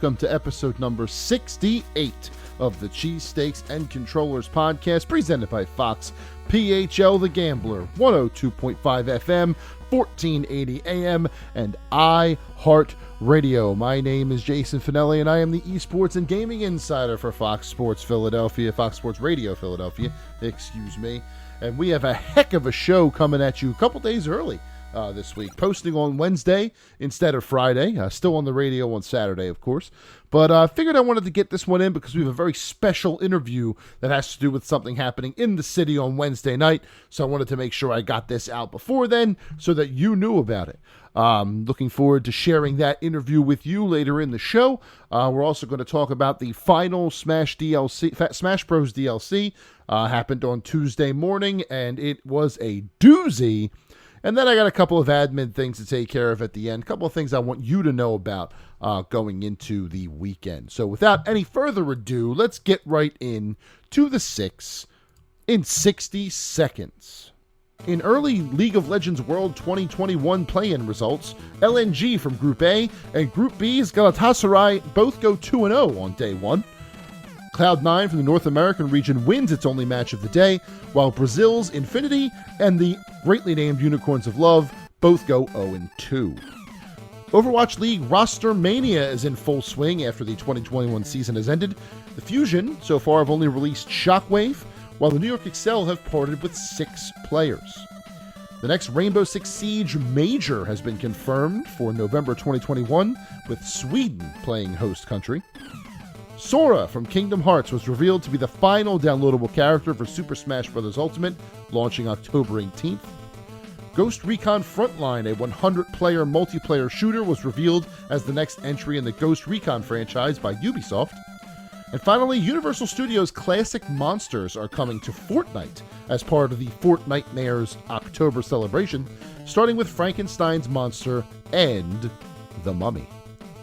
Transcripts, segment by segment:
welcome to episode number 68 of the Cheesesteaks and Controllers podcast, presented by Fox PHL The Gambler, 102.5 FM, 1480 AM, and iHeartRadio. My name is Jason Finelli, and I am the Esports and Gaming Insider for Fox Sports Radio Philadelphia, excuse me. And we have a heck of a show coming at you a couple days early this week, posting on Wednesday instead of Friday, still on the radio on Saturday, of course. But I figured I wanted to get this one in because we have a very special interview that has to do with something happening in the city on Wednesday night. So I wanted to make sure I got this out before then so that you knew about it. Looking forward to sharing that interview with you later in the show. We're also going to talk about the final Smash Bros. DLC. Happened on Tuesday morning, and it was a doozy. And then I got a couple of admin things to take care of at the end. A couple of things I want you to know about going into the weekend. So without any further ado, let's get right in to the 6 in 60 seconds. In early League of Legends World 2021 play-in results, LNG from Group A and Group B's Galatasaray both go 2-0 on day one. Cloud9 from the North American region wins its only match of the day, while Brazil's Infinity and the greatly named Unicorns of Love both go 0-2. Overwatch League roster mania is in full swing after the 2021 season has ended. The Fusion so far have only released Shockwave, while the New York Excel have parted with 6 players. The next Rainbow Six Siege Major has been confirmed for November 2021, with Sweden playing host country. Sora from Kingdom Hearts was revealed to be the final downloadable character for Super Smash Bros. Ultimate, launching October 18th. Ghost Recon Frontline, a 100-player multiplayer shooter, was revealed as the next entry in the Ghost Recon franchise by Ubisoft. And finally, Universal Studios' classic monsters are coming to Fortnite as part of the Fortnitemares October celebration, starting with Frankenstein's monster and the Mummy.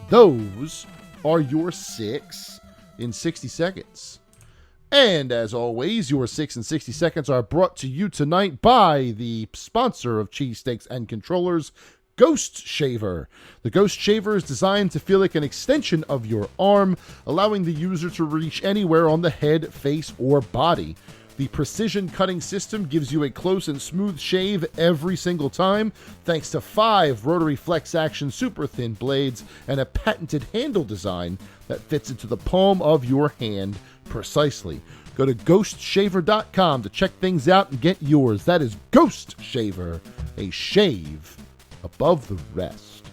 Those are your 6 in 60 seconds. And as always, your 6 in 60 seconds are brought to you tonight by the sponsor of Cheesesteaks and Controllers, Ghost Shaver. The Ghost Shaver is designed to feel like an extension of your arm, allowing the user to reach anywhere on the head, face, or body. The precision cutting system gives you a close and smooth shave every single time, thanks to 5 rotary flex action super thin blades and a patented handle design that fits into the palm of your hand precisely. Go to ghostshaver.com to check things out and get yours. That is Ghost Shaver, a shave above the rest.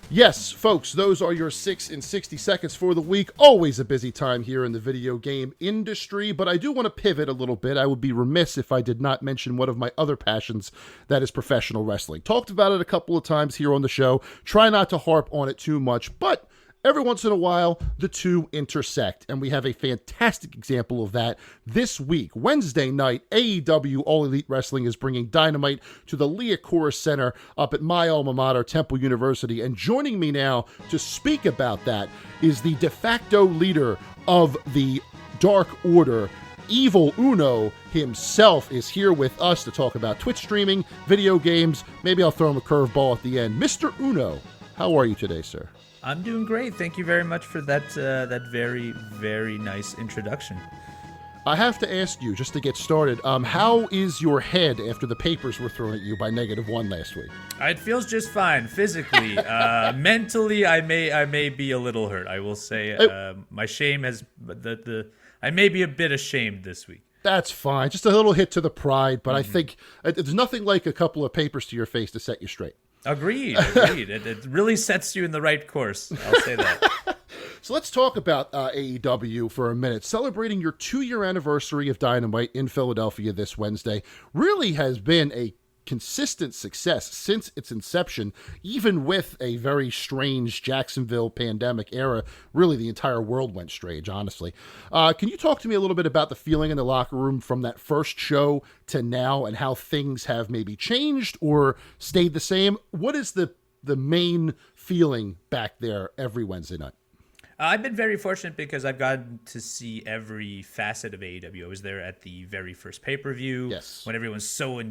Yes, folks, those are your 6 in 60 seconds for the week. Always a busy time here in the video game industry, but I do want to pivot a little bit. I would be remiss if I did not mention one of my other passions, that is professional wrestling. Talked about it a couple of times here on the show. Try not to harp on it too much, but every once in a while, the two intersect, and we have a fantastic example of that this week. Wednesday night, AEW All Elite Wrestling is bringing Dynamite to the Liacouras Center up at my alma mater, Temple University, and joining me now to speak about that is the de facto leader of the Dark Order, Evil Uno himself is here with us to talk about Twitch streaming, video games. Maybe I'll throw him a curveball at the end. Mr. Uno, how are you today, sir? I'm doing great. Thank you very much for that very, very nice introduction. I have to ask you, just to get started, how is your head after the papers were thrown at you by -1 last week? It feels just fine physically. Mentally, I may be a little hurt. I will say my shame has I may be a bit ashamed this week. That's fine. Just a little hit to the pride, but I think there's nothing like a couple of papers to your face to set you straight. Agreed. It really sets you in the right course. I'll say that. So let's talk about AEW for a minute. Celebrating your 2-year anniversary of Dynamite in Philadelphia this Wednesday really has been a consistent success since its inception, even with a very strange Jacksonville pandemic era. Really, the entire world went strange, honestly. Can you talk to me a little bit about the feeling in the locker room from that first show to now and how things have maybe changed or stayed the same? What is the main feeling back there every Wednesday night? I've been very fortunate because I've gotten to see every facet of AEW. I was there at the very first pay-per-view. Yes. When everyone's so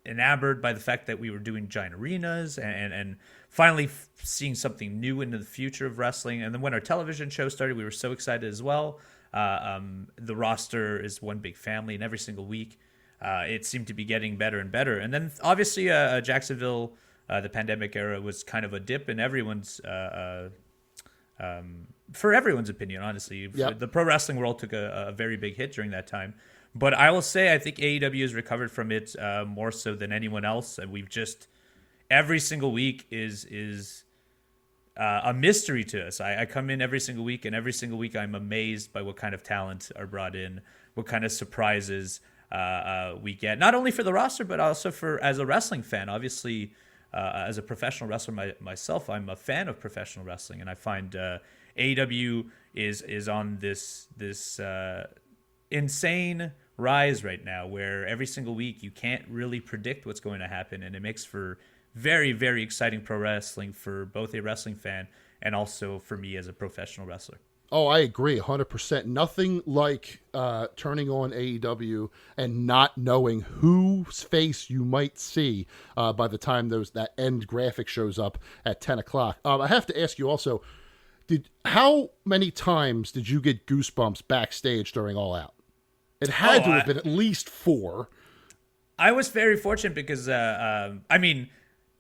enamored by the fact that we were doing giant arenas and finally seeing something new into the future of wrestling. And then when our television show started, we were so excited as well. The roster is one big family, and every single week it seemed to be getting better and better. And then obviously Jacksonville, the pandemic era was kind of a dip in everyone's for everyone's opinion, honestly. Yep. The pro wrestling world took a very big hit during that time. But I will say I think AEW has recovered from it more so than anyone else. And we've just, every single week is a mystery to us. I come in every single week, and every single week I'm amazed by what kind of talent are brought in, what kind of surprises we get, not only for the roster, but also for as a wrestling fan. Obviously, as a professional wrestler myself, I'm a fan of professional wrestling, and I find AEW is on this insane rise right now, where every single week you can't really predict what's going to happen, and it makes for very, very exciting pro wrestling for both a wrestling fan and also for me as a professional wrestler. Oh, I agree 100%. Nothing like turning on AEW and not knowing whose face you might see by the time that end graphic shows up at 10 o'clock. I have to ask you also, how many times did you get goosebumps backstage during All Out? It had to have been at least 4. I was very fortunate because,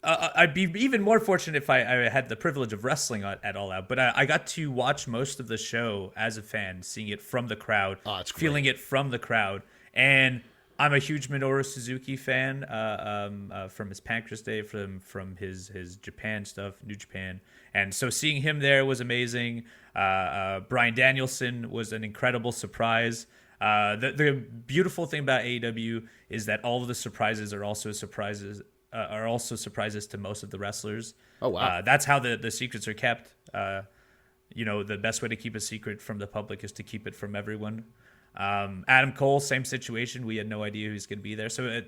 I'd be even more fortunate if I had the privilege of wrestling at All Out, but I got to watch most of the show as a fan, seeing it from the crowd, feeling it from the crowd. And I'm a huge Minoru Suzuki fan from his Pancras Day, from his Japan stuff, New Japan. And so seeing him there was amazing. Bryan Danielson was an incredible surprise. The beautiful thing about AEW is that all of the surprises are also surprises to most of the wrestlers. Oh, wow. That's how the secrets are kept. The best way to keep a secret from the public is to keep it from everyone. Adam Cole, same situation. We had no idea who's going to be there. So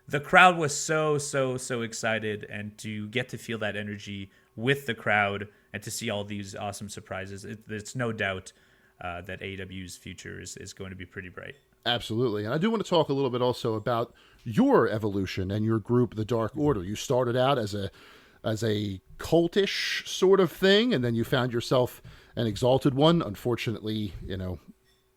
the crowd was so excited, and to get to feel that energy with the crowd and to see all these awesome surprises, it's no doubt that AEW's future is going to be pretty bright. Absolutely. And I do want to talk a little bit also about your evolution and your group, the Dark Order. You started out as a cultish sort of thing, and then you found yourself an exalted one. Unfortunately,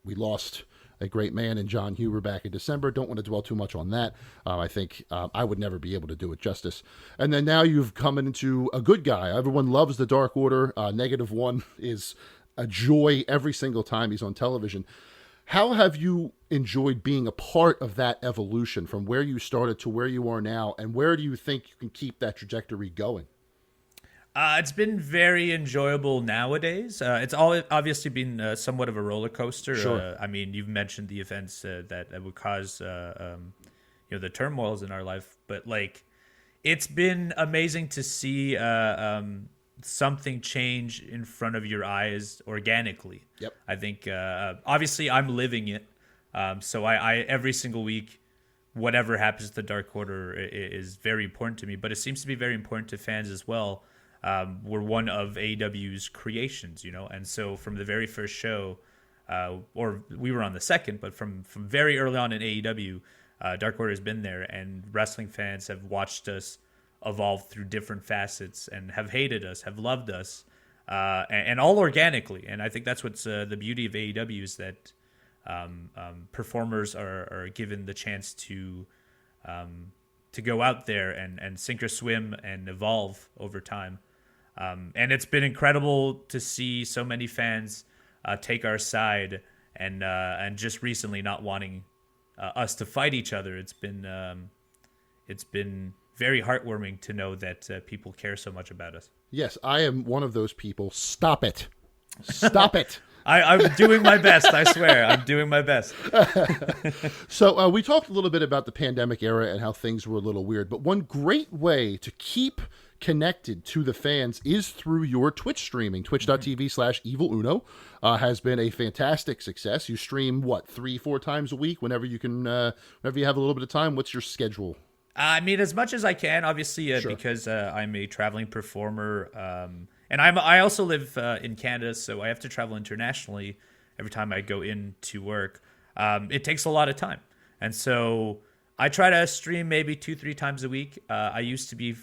we lost a great man in John Huber back in December. Don't want to dwell too much on that. I think I would never be able to do it justice. And then now you've come into a good guy. Everyone loves the Dark Order. -1 is a joy every single time he's on television. How have you enjoyed being a part of that evolution from where you started to where you are now, and where do you think you can keep that trajectory going? It's been very enjoyable nowadays. It's all obviously been somewhat of a roller coaster. Sure. You've mentioned the events that would cause the turmoils in our life, but it's been amazing to see something change in front of your eyes organically. Yep. I think obviously I'm living it, so I every single week, whatever happens to the Dark Order is very important to me, but it seems to be very important to fans as well. We're one of AEW's creations, and so from the very first show, or we were on the second, but from very early on in AEW, Dark Order has been there, and wrestling fans have watched us evolve through different facets and have hated us, have loved us, and all organically. And I think that's what's the beauty of AEW is that performers are given the chance to go out there and sink or swim and evolve over time. And it's been incredible to see so many fans take our side and just recently not wanting us to fight each other. It's been very heartwarming to know that people care so much about us. Yes, I am one of those people. Stop it. Stop it. I'm doing my best, I swear. I'm doing my best. So we talked a little bit about the pandemic era and how things were a little weird, but one great way to keep connected to the fans is through your Twitch streaming. Twitch.tv/EvilUno has been a fantastic success. You stream, 3-4 times a week whenever you can, whenever you have a little bit of time. What's your schedule? I mean, as much as I can, obviously, Sure. because I'm a traveling performer. And I also live in Canada, so I have to travel internationally every time I go in to work. It takes a lot of time. And so I try to stream maybe 2-3 times a week. I used to be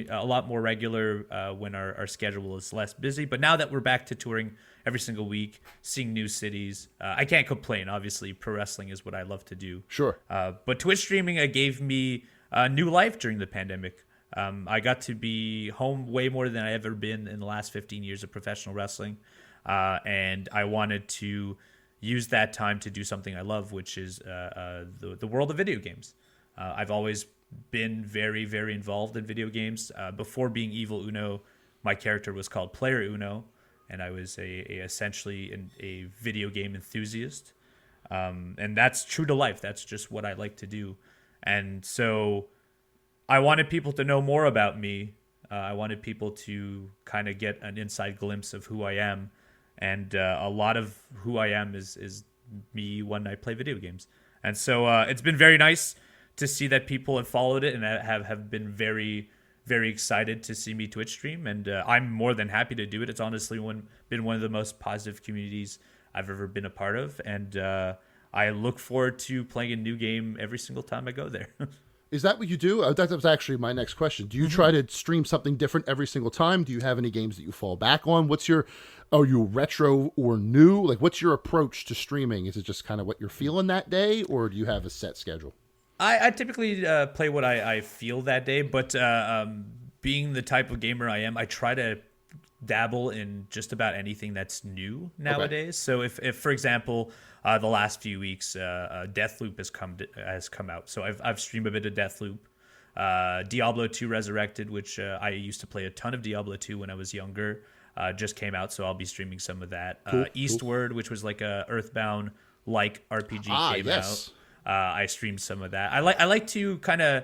a lot more regular when our schedule is less busy. But now that we're back to touring every single week, seeing new cities, I can't complain. Obviously, pro wrestling is what I love to do. Sure. But Twitch streaming gave me a new life during the pandemic. I got to be home way more than I ever been in the last 15 years of professional wrestling. And I wanted to use that time to do something I love, which is the world of video games. I've always been very, very involved in video games. Before being Evil Uno, my character was called Player Uno, and I was essentially a video game enthusiast. And that's true to life. That's just what I like to do. And so I wanted people to know more about me. I wanted people to kind of get an inside glimpse of who I am. And a lot of who I am is me when I play video games. And so it's been very nice to see that people have followed it and have been very, very excited to see me Twitch stream. And I'm more than happy to do it. It's honestly been one of the most positive communities I've ever been a part of. And I look forward to playing a new game every single time I go there. Is that what you do? That was actually my next question. Do you try to stream something different every single time? Do you have any games that you fall back on? Are you retro or new? Like, what's your approach to streaming? Is it just kind of what you're feeling that day, or do you have a set schedule? I typically play what I feel that day, but being the type of gamer I am, I try to dabble in just about anything that's new nowadays. Okay. So if for example, the last few weeks, Deathloop has come out, so I've streamed a bit of Deathloop. Diablo 2 Resurrected, which I used to play a ton of Diablo 2 when I was younger, just came out, so I'll be streaming some of that. Cool, Eastward, which was like a Earthbound like RPG came out. I streamed some of that. I like to kind of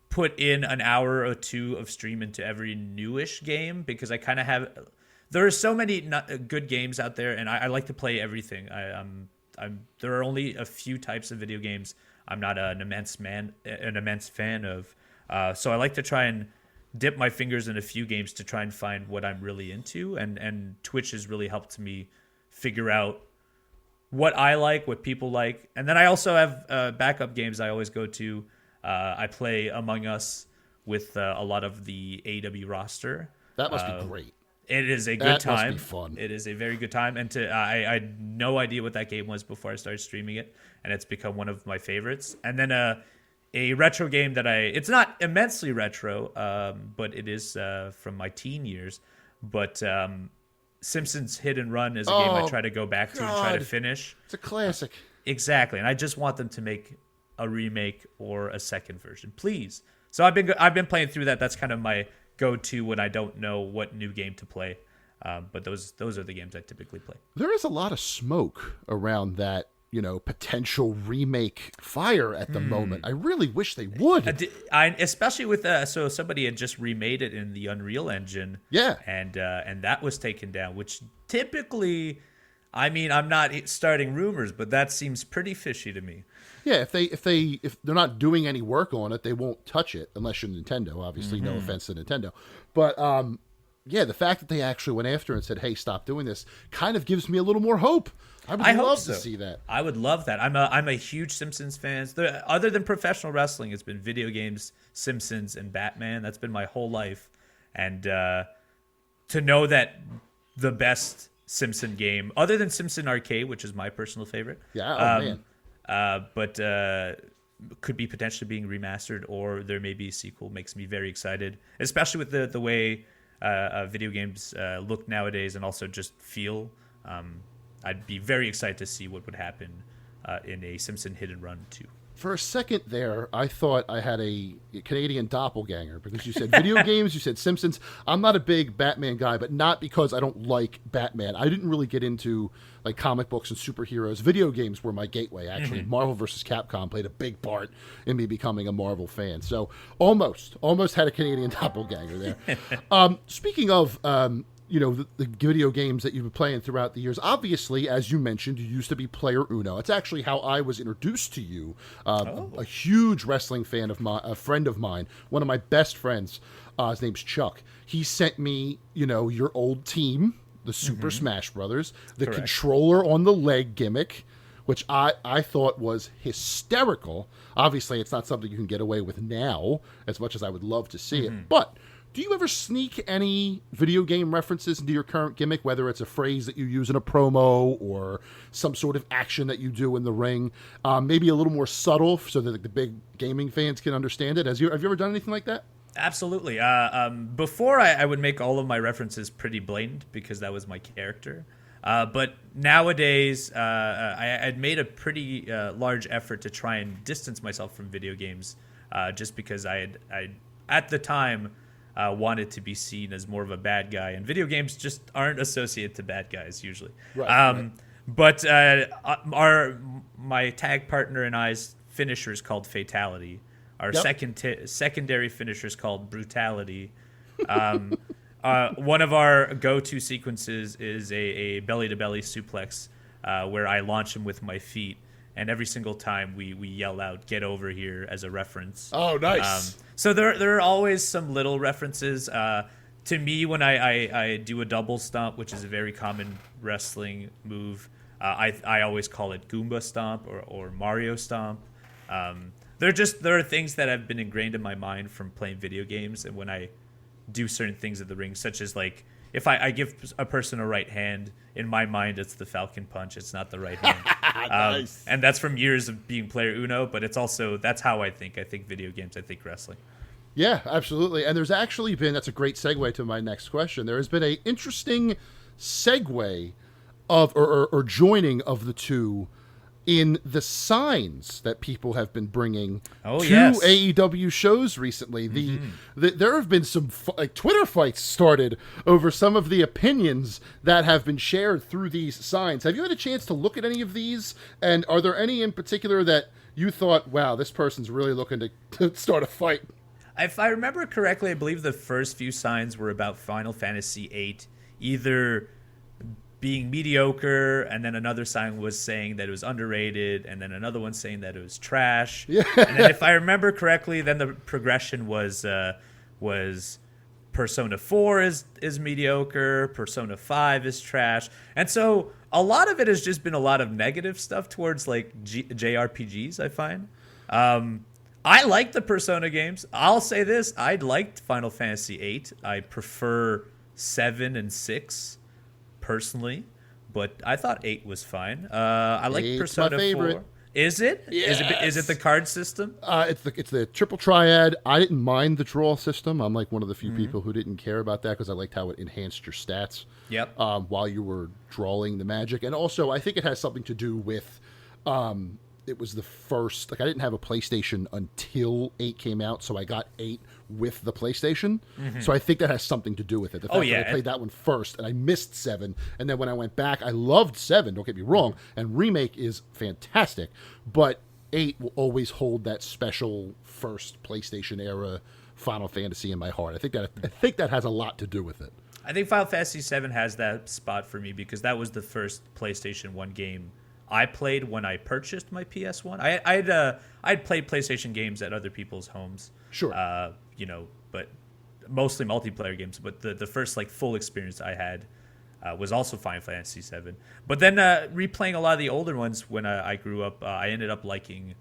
put in an hour or two of stream into every newish game, because I kind of have. There are so many good games out there, and I like to play everything. There are only a few types of video games I'm not an immense fan of. So I like to try and dip my fingers in a few games to try and find what I'm really into, and Twitch has really helped me figure out what I like, what people like. And then I also have backup games I always go to. I play Among Us with a lot of the AEW roster. That must be great. It is a good time. That must be fun. It is a very good time. And I had no idea what that game was before I started streaming it, and it's become one of my favorites. And then a retro game that it's not immensely retro, but it is from my teen years. But Simpsons Hit and Run is a game I try to go back to and try to finish. It's a classic. Exactly. And I just want them to make a remake or a second version, please. So I've been playing through that. That's kind of my go-to when I don't know what new game to play. But those are the games I typically play. There is a lot of smoke around that, potential remake fire at the moment. I really wish they would. Especially with so somebody had just remade it in the Unreal Engine. Yeah. And that was taken down, which typically, I mean, I'm not starting rumors, but that seems pretty fishy to me. Yeah, if they're not doing any work on it, they won't touch it unless you're Nintendo. Obviously, no offense to Nintendo, but yeah, the fact that they actually went after and said, "Hey, stop doing this," kind of gives me a little more hope. I would love to see that. I would love that. I'm a huge Simpsons fan. Other than professional wrestling, it's been video games, Simpsons, and Batman. That's been my whole life, and to know that the best Simpson game, other than Simpson Arcade, which is my personal favorite, man. But could be potentially being remastered, or there may be a sequel, makes me very excited, especially with the way video games look nowadays and also just feel. I'd be very excited to see what would happen in a Simpson Hit and Run 2. For a second there, I thought I had a Canadian doppelganger, because you said video games, you said Simpsons. I'm not a big Batman guy, but not because I don't like Batman. I didn't really get into like comic books and superheroes. Video games were my gateway, actually. Marvel vs. Capcom played a big part in me becoming a Marvel fan. So almost had a Canadian doppelganger there. Speaking of the video games that you've been playing throughout the years. Obviously, as you mentioned, you used to be Player Uno. It's actually how I was introduced to you. A huge wrestling fan of mine, a friend of mine, one of my best friends. His name's Chuck. He sent me, your old team, the Super Smash Brothers, the Correct. controller on the leg gimmick, which I thought was hysterical. Obviously, it's not something you can get away with now, as much as I would love to see it. But do you ever sneak any video game references into your current gimmick, whether it's a phrase that you use in a promo or some sort of action that you do in the ring, maybe a little more subtle so that the big gaming fans can understand it? Have you ever done anything like that? Absolutely. Before I would make all of my references pretty blatant because that was my character. But nowadays, I'd made a pretty large effort to try and distance myself from video games, just because I at the time wanted to be seen as more of a bad guy, and video games just aren't associated to bad guys usually. Right. But my tag partner and I's finisher is called Fatality. Our secondary finisher is called Brutality. One of our go-to sequences is a belly-to-belly suplex where I launch him with my feet, and every single time we yell out "Get over here" as a reference. Oh, nice. So there are always some little references. To me, when I do a double stomp, which is a very common wrestling move, I always call it Goomba Stomp or Mario Stomp. There are things that have been ingrained in my mind from playing video games, and when I do certain things at the ring, such as like if I give a person a right hand, in my mind it's the Falcon Punch, it's not the right hand. Nice. And that's from years of being Player Uno, but it's also that's how I think video games, I think wrestling. Yeah, absolutely. And there's actually been, that's a great segue to my next question, there has been a interesting segue of or joining of the two in the signs that people have been bringing to AEW shows recently. There have been some Twitter fights started over some of the opinions that have been shared through these signs. Have you had a chance to look at any of these? And are there any in particular that you thought, wow, this person's really looking to start a fight? If I remember correctly, I believe the first few signs were about Final Fantasy VIII, either being mediocre, and then another sign was saying that it was underrated, and then another one saying that it was trash. Yeah. And then if I remember correctly, then the progression was Persona 4 is mediocre, Persona 5 is trash. And so a lot of it has just been a lot of negative stuff towards like JRPGs, I find. I like the Persona games. I'll say this, I liked Final Fantasy VIII. I prefer 7 and 6 personally, but I thought 8 was fine. I like Persona 4. Is it? Yes. Is it the card system? It's the triple triad. I didn't mind the draw system. I'm like one of the few people who didn't care about that because I liked how it enhanced your stats. Yep. While you were drawing the magic, and also I think it has something to do with. It was the first, I didn't have a PlayStation until 8 came out, so I got 8 with the PlayStation. So I think that has something to do with it. The fact that I played that one first, and I missed 7, and then when I went back, I loved 7, don't get me wrong, and Remake is fantastic, but 8 will always hold that special first PlayStation era Final Fantasy in my heart. I think that has a lot to do with it. I think Final Fantasy VII has that spot for me because that was the first PlayStation 1 game I played when I purchased my PS1. I'd played PlayStation games at other people's homes. Sure. But mostly multiplayer games. But the first full experience I had was also Final Fantasy VII. But then replaying a lot of the older ones when I grew up, I ended up liking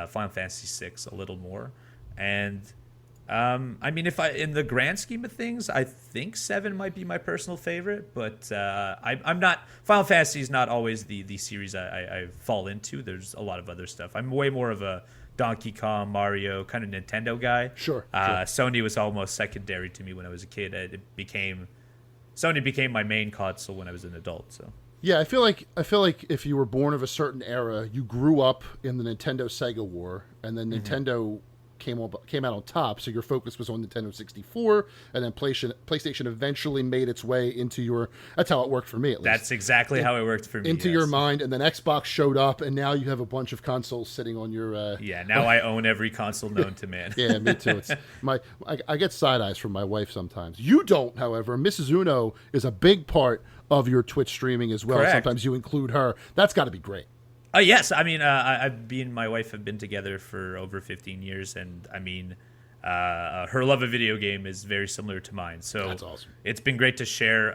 Final Fantasy VI a little more. And if in the grand scheme of things, I think 7 might be my personal favorite, but I'm not. Final Fantasy is not always the series I fall into. There's a lot of other stuff. I'm way more of a Donkey Kong, Mario, kind of Nintendo guy. Sure. Sony was almost secondary to me when I was a kid. Sony became my main console when I was an adult. So. Yeah, I feel like if you were born of a certain era, you grew up in the Nintendo Sega war, and then Nintendo came out on top. So your focus was on Nintendo 64, and then PlayStation eventually made its way into your. That's how it worked for me, at least. That's exactly how it worked for me. Into your mind, and then Xbox showed up, and now you have a bunch of consoles sitting on your. Now I own every console known to man. Yeah, me too. It's I get side eyes from my wife sometimes. You don't, however. Mrs. Uno is a big part of your Twitch streaming as well. Correct. Sometimes you include her. That's got to be great. Yes, I mean, me and my wife have been together for over 15 years, and I mean, her love of video game is very similar to mine. So that's awesome. It's been great to share.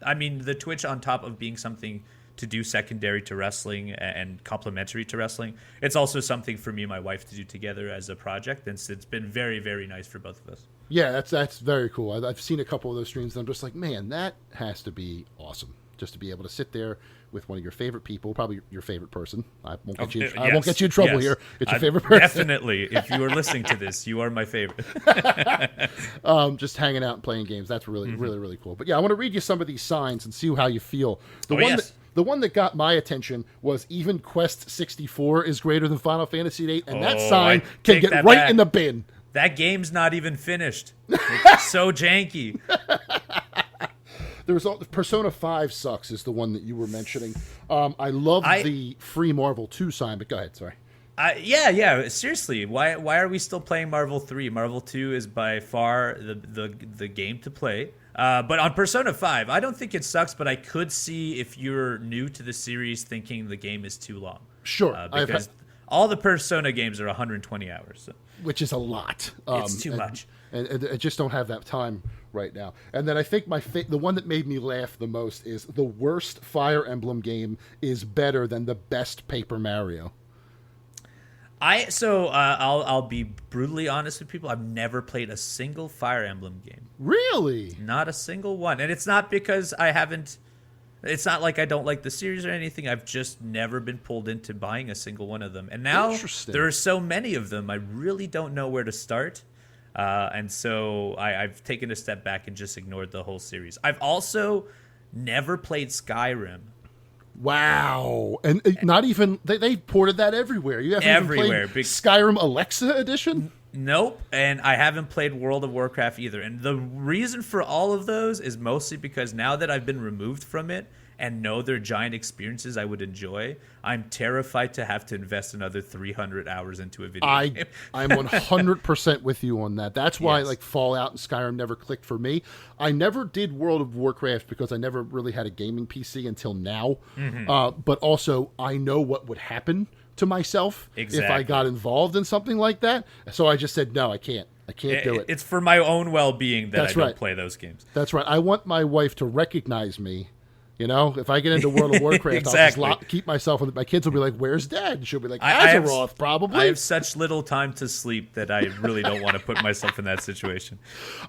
I mean, the Twitch, on top of being something to do secondary to wrestling and complementary to wrestling, it's also something for me and my wife to do together as a project, and it's been very, very nice for both of us. Yeah, that's very cool. I've seen a couple of those streams, and I'm just like, man, that has to be awesome. Just to be able to sit there with one of your favorite people, probably your favorite person. I won't get you in trouble here. It's your favorite person. Definitely. If you are listening to this, you are my favorite. Just hanging out and playing games. That's really, really, really cool. But yeah, I want to read you some of these signs and see how you feel. The one that got my attention was even Quest 64 is greater than Final Fantasy VIII, and that sign can get right back in the bin. That game's not even finished. It's so janky. There's Persona 5 sucks is the one that you were mentioning. I love the free Marvel 2 sign, but go ahead, sorry. Yeah. Seriously, why are we still playing Marvel 3? Marvel 2 is by far the game to play. But on Persona 5, I don't think it sucks, but I could see if you're new to the series thinking the game is too long. Sure. Because all the Persona games are 120 hours. So. Which is a lot. It's too much. And I just don't have that time right now. And then I think the one that made me laugh the most is the worst Fire Emblem game is better than the best Paper Mario. I'll be brutally honest with people. I've never played a single Fire Emblem game. Really? Not a single one. And it's not because I haven't. It's not like I don't like the series or anything. I've just never been pulled into buying a single one of them. And now there are so many of them, I really don't know where to start. And so I've taken a step back and just ignored the whole series. I've also never played Skyrim. Wow. And not even, they ported that everywhere. You haven't everywhere. Even played Skyrim Alexa edition? Nope. And I haven't played World of Warcraft either. And the reason for all of those is mostly because now that I've been removed from it and know they're giant experiences I would enjoy, I'm terrified to have to invest another 300 hours into a video game. I'm 100% with you on that. That's why like Fallout and Skyrim never clicked for me. I never did World of Warcraft because I never really had a gaming PC until now. But also, I know what would happen to myself if I got involved in something like that. So I just said, no, I can't. I can't do it. It's for my own well-being that I don't play those games. That's right. I want my wife to recognize me. You know, if I get into World of Warcraft, I'll just keep myself. My kids will be like, "Where's Dad?" And she'll be like, "Azeroth, probably." I have such little time to sleep that I really don't want to put myself in that situation.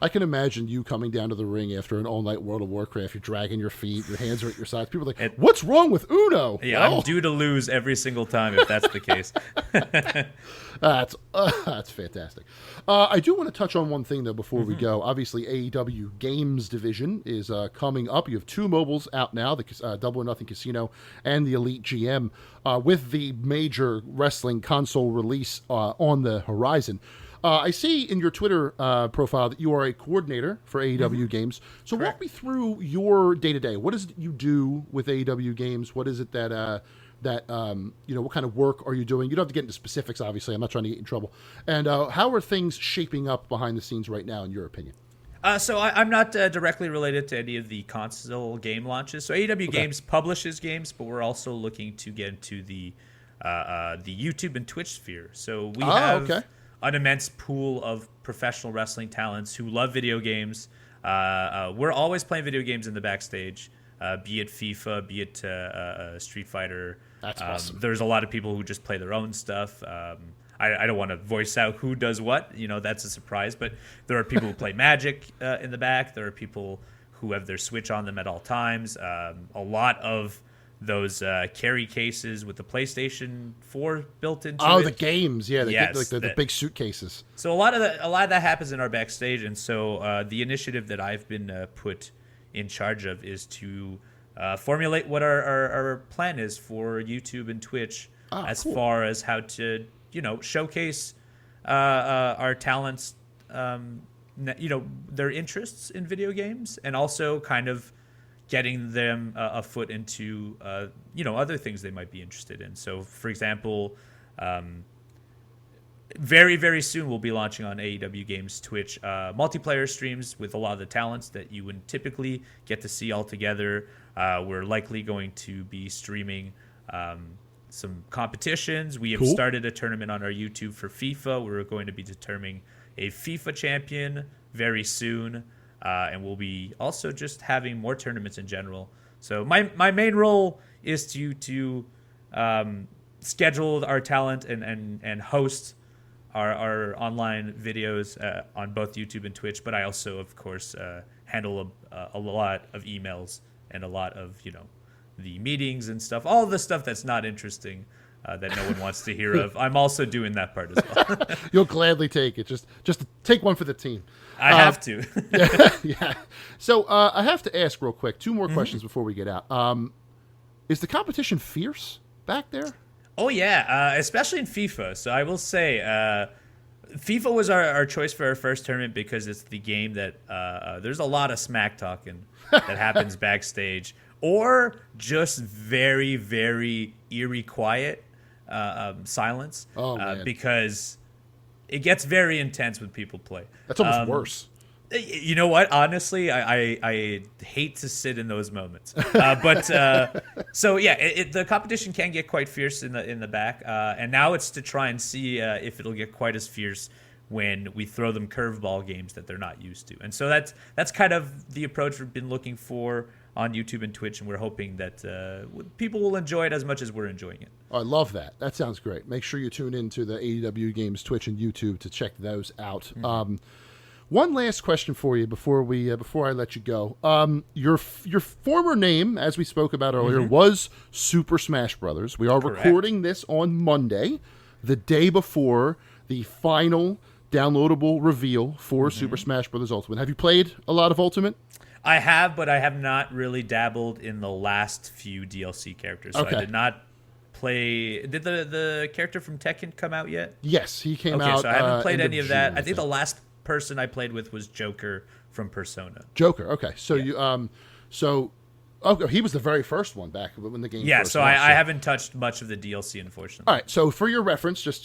I can imagine you coming down to the ring after an all-night World of Warcraft. You're dragging your feet, your hands are at your sides. People are like, "What's wrong with Uno?" Yeah, I'm due to lose every single time if that's the case. That's fantastic. I do want to touch on one thing though before we go. Obviously, AEW Games division is coming up. You have two mobiles out now: the Double or Nothing Casino and the Elite GM, with the major wrestling console release on the horizon. I see in your Twitter profile that you are a coordinator for AEW Games. So walk me through your day-to-day. What is it you do with AEW Games? What is it that what kind of work are you doing? You don't have to get into specifics, obviously. I'm not trying to get in trouble. And how are things shaping up behind the scenes right now, in your opinion? So I'm not directly related to any of the console game launches. So AEW Games publishes games, but we're also looking to get into the YouTube and Twitch sphere. So we have an immense pool of professional wrestling talents who love video games. We're always playing video games in the backstage, be it FIFA, be it Street Fighter. That's awesome. There's a lot of people who just play their own stuff. I don't want to voice out who does what. That's a surprise. But there are people who play Magic in the back. There are people who have their Switch on them at all times. A lot of those carry cases with the PlayStation 4 built into it. Oh, the games. Yeah, the big suitcases. So a lot of that happens in our backstage. And so the initiative that I've been put in charge of is to formulate what our plan is for YouTube and Twitch far as how to showcase our talents, their interests in video games, and also kind of getting them a foot into other things they might be interested in. So, for example, very, very soon we'll be launching on AEW Games Twitch multiplayer streams with a lot of the talents that you wouldn't typically get to see all together. We're likely going to be streaming some competitions. We have started a tournament on our YouTube for FIFA. We're going to be determining a FIFA champion very soon. And we'll be also just having more tournaments in general. So my main role is to schedule our talent and host our online videos on both YouTube and Twitch. But I also, of course, handle a lot of emails and a lot of the meetings and stuff. All the stuff that's not interesting that no one wants to hear of. I'm also doing that part as well. You'll gladly take it. Just take one for the team. I have to. Yeah. So I have to ask real quick, 2 more questions before we get out. Is the competition fierce back there? Oh, yeah, especially in FIFA. So I will say FIFA was our choice for our first tournament because it's the game that there's a lot of smack talking that happens backstage, or just very, very eerie quiet silence because it gets very intense when people play. That's almost worse. You know what? Honestly, I hate to sit in those moments. But so yeah, the competition can get quite fierce in the back, and now it's to try and see if it'll get quite as fierce when we throw them curveball games that they're not used to. And so that's kind of the approach we've been looking for on YouTube and Twitch, and we're hoping that people will enjoy it as much as we're enjoying it. I love that. That sounds great. Make sure you tune into the AEW Games Twitch and YouTube to check those out. Mm-hmm. One last question for you before I let you go. Your former name, as we spoke about earlier, was Super Smash Brothers. We are recording this on Monday, the day before the final downloadable reveal for Super Smash Brothers Ultimate. Have you played a lot of Ultimate? I have, but I have not really dabbled in the last few DLC characters. So I did not play. Did the character from Tekken come out yet? Yes, he came out. So I haven't played any of that. I think the last person I played with was Joker from Persona. Joker. Okay. So he was the very first one back when the game first so I haven't touched much of the DLC, unfortunately. All right, so for your reference, just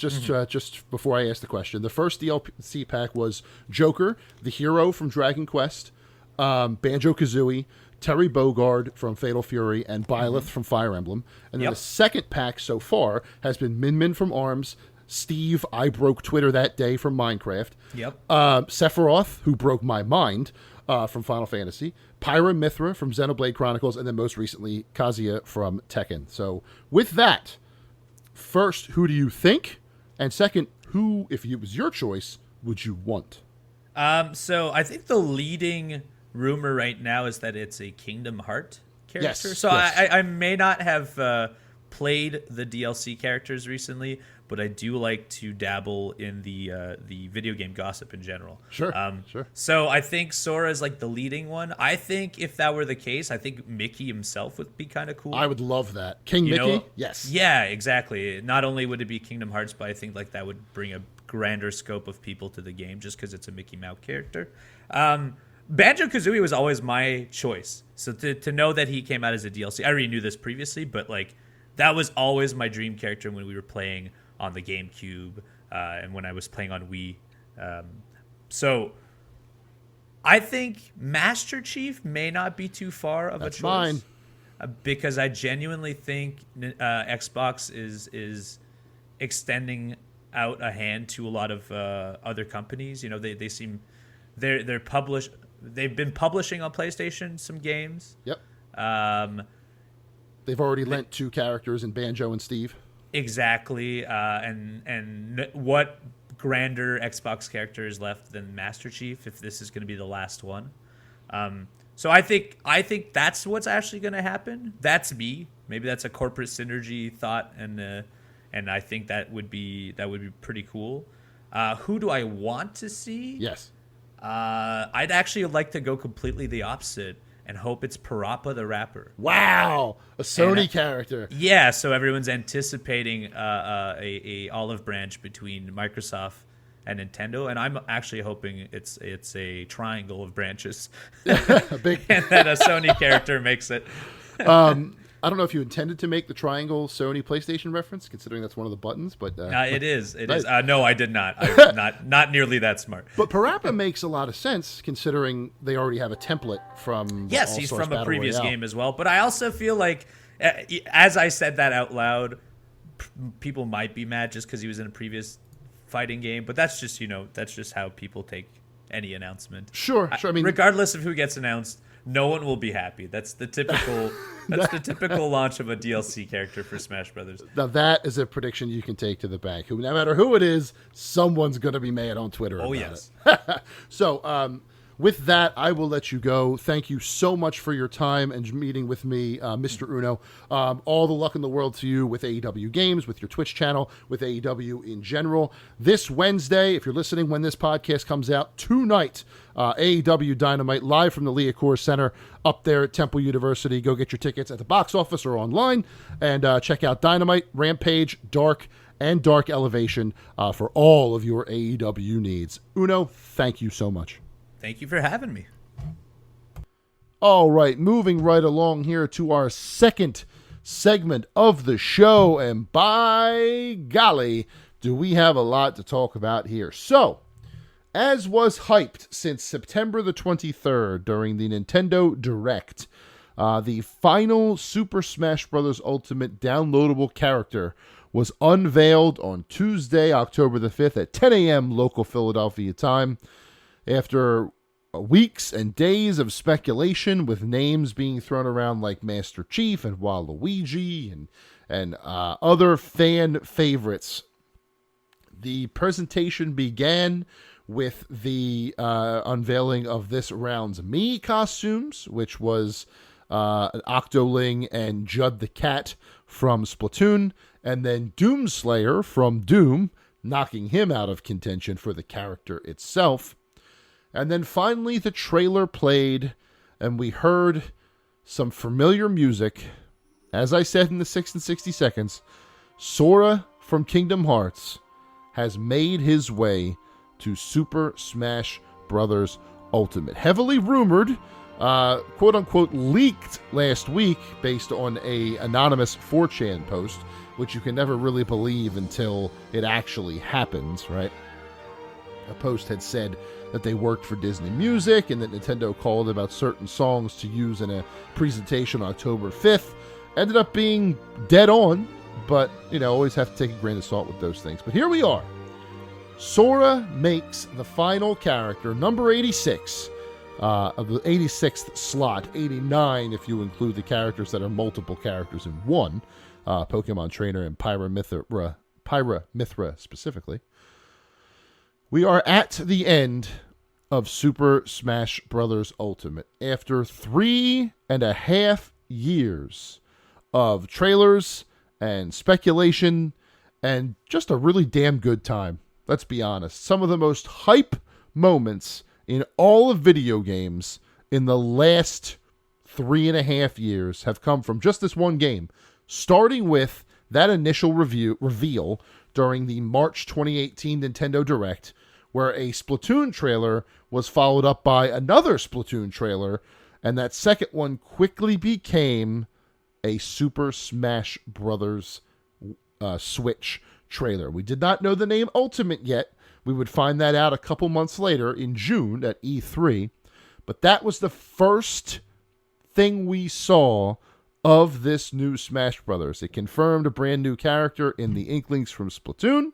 before I ask the question, the first DLC pack was Joker, the hero from Dragon Quest, Banjo-Kazooie, Terry Bogard from Fatal Fury, and Byleth from Fire Emblem. And then the second pack so far has been Min Min from ARMS, Steve, I broke Twitter that day from Minecraft. Sephiroth, who broke my mind from Final Fantasy. Pyra Mithra from Xenoblade Chronicles. And then most recently, Kazuya from Tekken. So with that, first, who do you think? And second, who, if it was your choice, would you want? So I think the leading rumor right now is that it's a Kingdom Heart character. Yes, so yes. I may not have played the DLC characters recently, but I do like to dabble in the video game gossip in general. Sure. So I think Sora is like the leading one. I think if that were the case, I think Mickey himself would be kind of cool. I would love that. King Mickey? Yes. Yeah, exactly. Not only would it be Kingdom Hearts, but I think like that would bring a grander scope of people to the game just because it's a Mickey Mouse character. Banjo-Kazooie was always my choice. So to know that he came out as a DLC, I already knew this previously, but like that was always my dream character when we were playing on the GameCube and when I was playing on Wii. So I think Master Chief may not be too far of a choice. Mine. Because I genuinely think Xbox is extending out a hand to a lot of other companies. You know, they seem they've been publishing on PlayStation some games. Yep. They've already lent 2 characters in Banjo and Steve. Exactly. And what grander Xbox character is left than Master Chief if this is going to be the last one? So I think that's what's actually going to happen. That's me. Maybe that's a corporate synergy thought, and I think that would be pretty cool. Who do I want to see? Yes. I'd actually like to go completely the opposite and hope it's Parappa the Rapper. Wow, a Sony character. Yeah, so everyone's anticipating a olive branch between Microsoft and Nintendo, and I'm actually hoping it's a triangle of branches, Big. and that a Sony character makes it. I don't know if you intended to make the triangle Sony PlayStation reference, considering that's one of the buttons, but It is. It nice. is. No, I did not. I'm not nearly that smart. But Parappa makes a lot of sense considering they already have a template from. The Yes, he's All-Stars from a Battle previous Royale. game as well. But I also feel like, as I said that out loud, people might be mad just because he was in a previous fighting game. But that's just that's just how people take any announcement. Sure. I mean, regardless of who gets announced, no one will be happy. That's the typical. That's the typical launch of a DLC character for Smash Brothers. now that is a prediction you can take to the bank. No matter who it is, someone's going to be mad on Twitter about yes. it. So, with that, I will let you go. Thank you so much for your time and meeting with me, Mr. Uno. All the luck in the world to you with AEW Games, with your Twitch channel, with AEW in general. This Wednesday, if you're listening when this podcast comes out, tonight, AEW Dynamite live from the Liacouras Center up there at Temple University. Go get your tickets at the box office or online and check out Dynamite, Rampage, Dark, and Dark Elevation for all of your AEW needs. Uno, thank you so much. Thank you for having me. All right, moving right along here to our second segment of the show, and by golly, do we have a lot to talk about here. So, as was hyped since September the 23rd during the Nintendo Direct, the final Super Smash Bros. Ultimate downloadable character was unveiled on Tuesday, October the 5th at 10 a.m. local Philadelphia time. After weeks and days of speculation with names being thrown around like Master Chief and Waluigi and other fan favorites, the presentation began with the unveiling of this round's Mii costumes, which was Octoling and Judd the Cat from Splatoon, and then Doomslayer from Doom, knocking him out of contention for the character itself. And then finally the trailer played, and we heard some familiar music. As I said in the 6 and 60 seconds, Sora from Kingdom Hearts has made his way to Super Smash Bros. Ultimate. Heavily rumored, quote-unquote leaked last week based on a anonymous 4chan post, which you can never really believe until it actually happens, right? A post had said that they worked for Disney Music and that Nintendo called about certain songs to use in a presentation on October 5th. Ended up being dead on, but, always have to take a grain of salt with those things. But here we are. Sora makes the final character, number 86, of the 86th slot, 89 if you include the characters that are multiple characters in one, Pokemon Trainer and Pyra Mythra specifically. We are at the end of Super Smash Bros. Ultimate. After 3.5 years of trailers and speculation and just a really damn good time, let's be honest. Some of the most hype moments in all of video games in the last 3.5 years have come from just this one game, starting with that initial reveal during the March 2018 Nintendo Direct, where a Splatoon trailer was followed up by another Splatoon trailer, and that second one quickly became a Super Smash Bros. Switch trailer. We did not know the name Ultimate yet. We would find that out a couple months later in June at E3, but that was the first thing we saw of this new Smash Brothers. It confirmed a brand new character in the Inklings from Splatoon.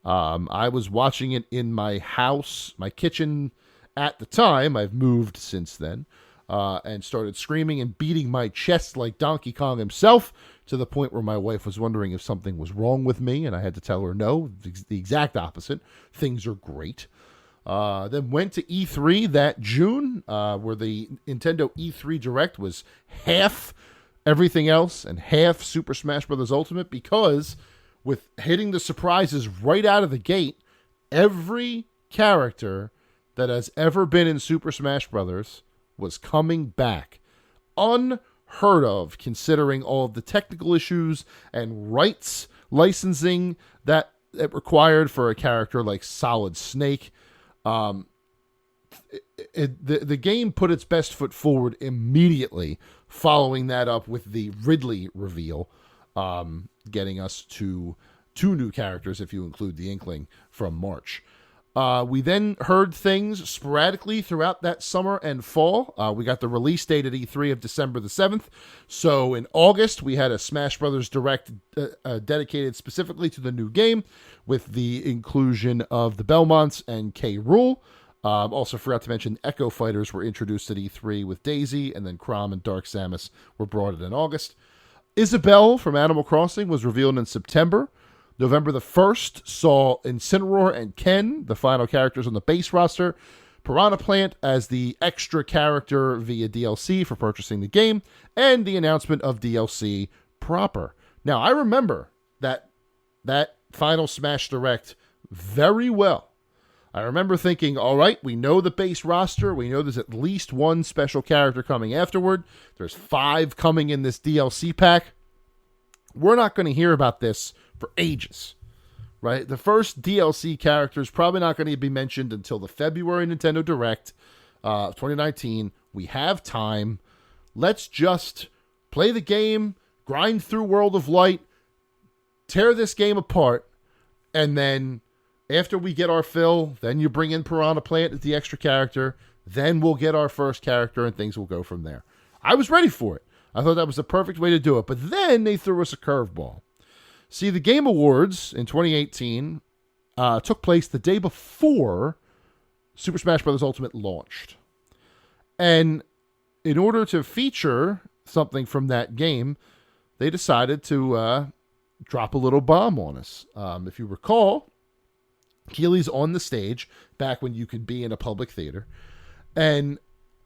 I was watching it in my house, my kitchen at the time. I've moved since then, and started screaming and beating my chest like Donkey Kong himself, to the point where my wife was wondering if something was wrong with me, and I had to tell her no, the exact opposite. Things are great. Then went to E3 that June, where the Nintendo E3 Direct was half everything else and half Super Smash Bros. Ultimate, because with hitting the surprises right out of the gate, every character that has ever been in Super Smash Bros. Was coming back. Unheard of, considering all of the technical issues and rights licensing that it required for a character like Solid Snake. The game put its best foot forward immediately, following that up with the Ridley reveal, getting us to 2 new characters if you include the Inkling from March. We then heard things sporadically throughout that summer and fall. We got the release date at E3 of December the 7th. So in August, we had a Smash Brothers Direct dedicated specifically to the new game with the inclusion of the Belmonts and K. Rool. Also forgot to mention Echo Fighters were introduced at E3 with Daisy, and then Chrom and Dark Samus were brought in August. Isabelle from Animal Crossing was revealed in September. November the 1st saw Incineroar and Ken, the final characters on the base roster. Piranha Plant as the extra character via DLC for purchasing the game, and the announcement of DLC proper. Now, I remember that final Smash Direct very well. I remember thinking, all right, we know the base roster. We know there's at least 1 special character coming afterward. There's 5 coming in this DLC pack. We're not going to hear about this for ages, right? The first DLC character is probably not going to be mentioned until the February Nintendo Direct 2019. We have time. Let's just play the game, grind through World of Light, tear this game apart, and then after we get our fill, then you bring in Piranha Plant as the extra character, then we'll get our first character and things will go from there. I was ready for it. I thought that was the perfect way to do it, but then they threw us a curveball. See, the Game Awards in 2018 took place the day before Super Smash Bros. Ultimate launched. And in order to feature something from that game, they decided to drop a little bomb on us. If you recall, Keely's on the stage back when you could be in a public theater, and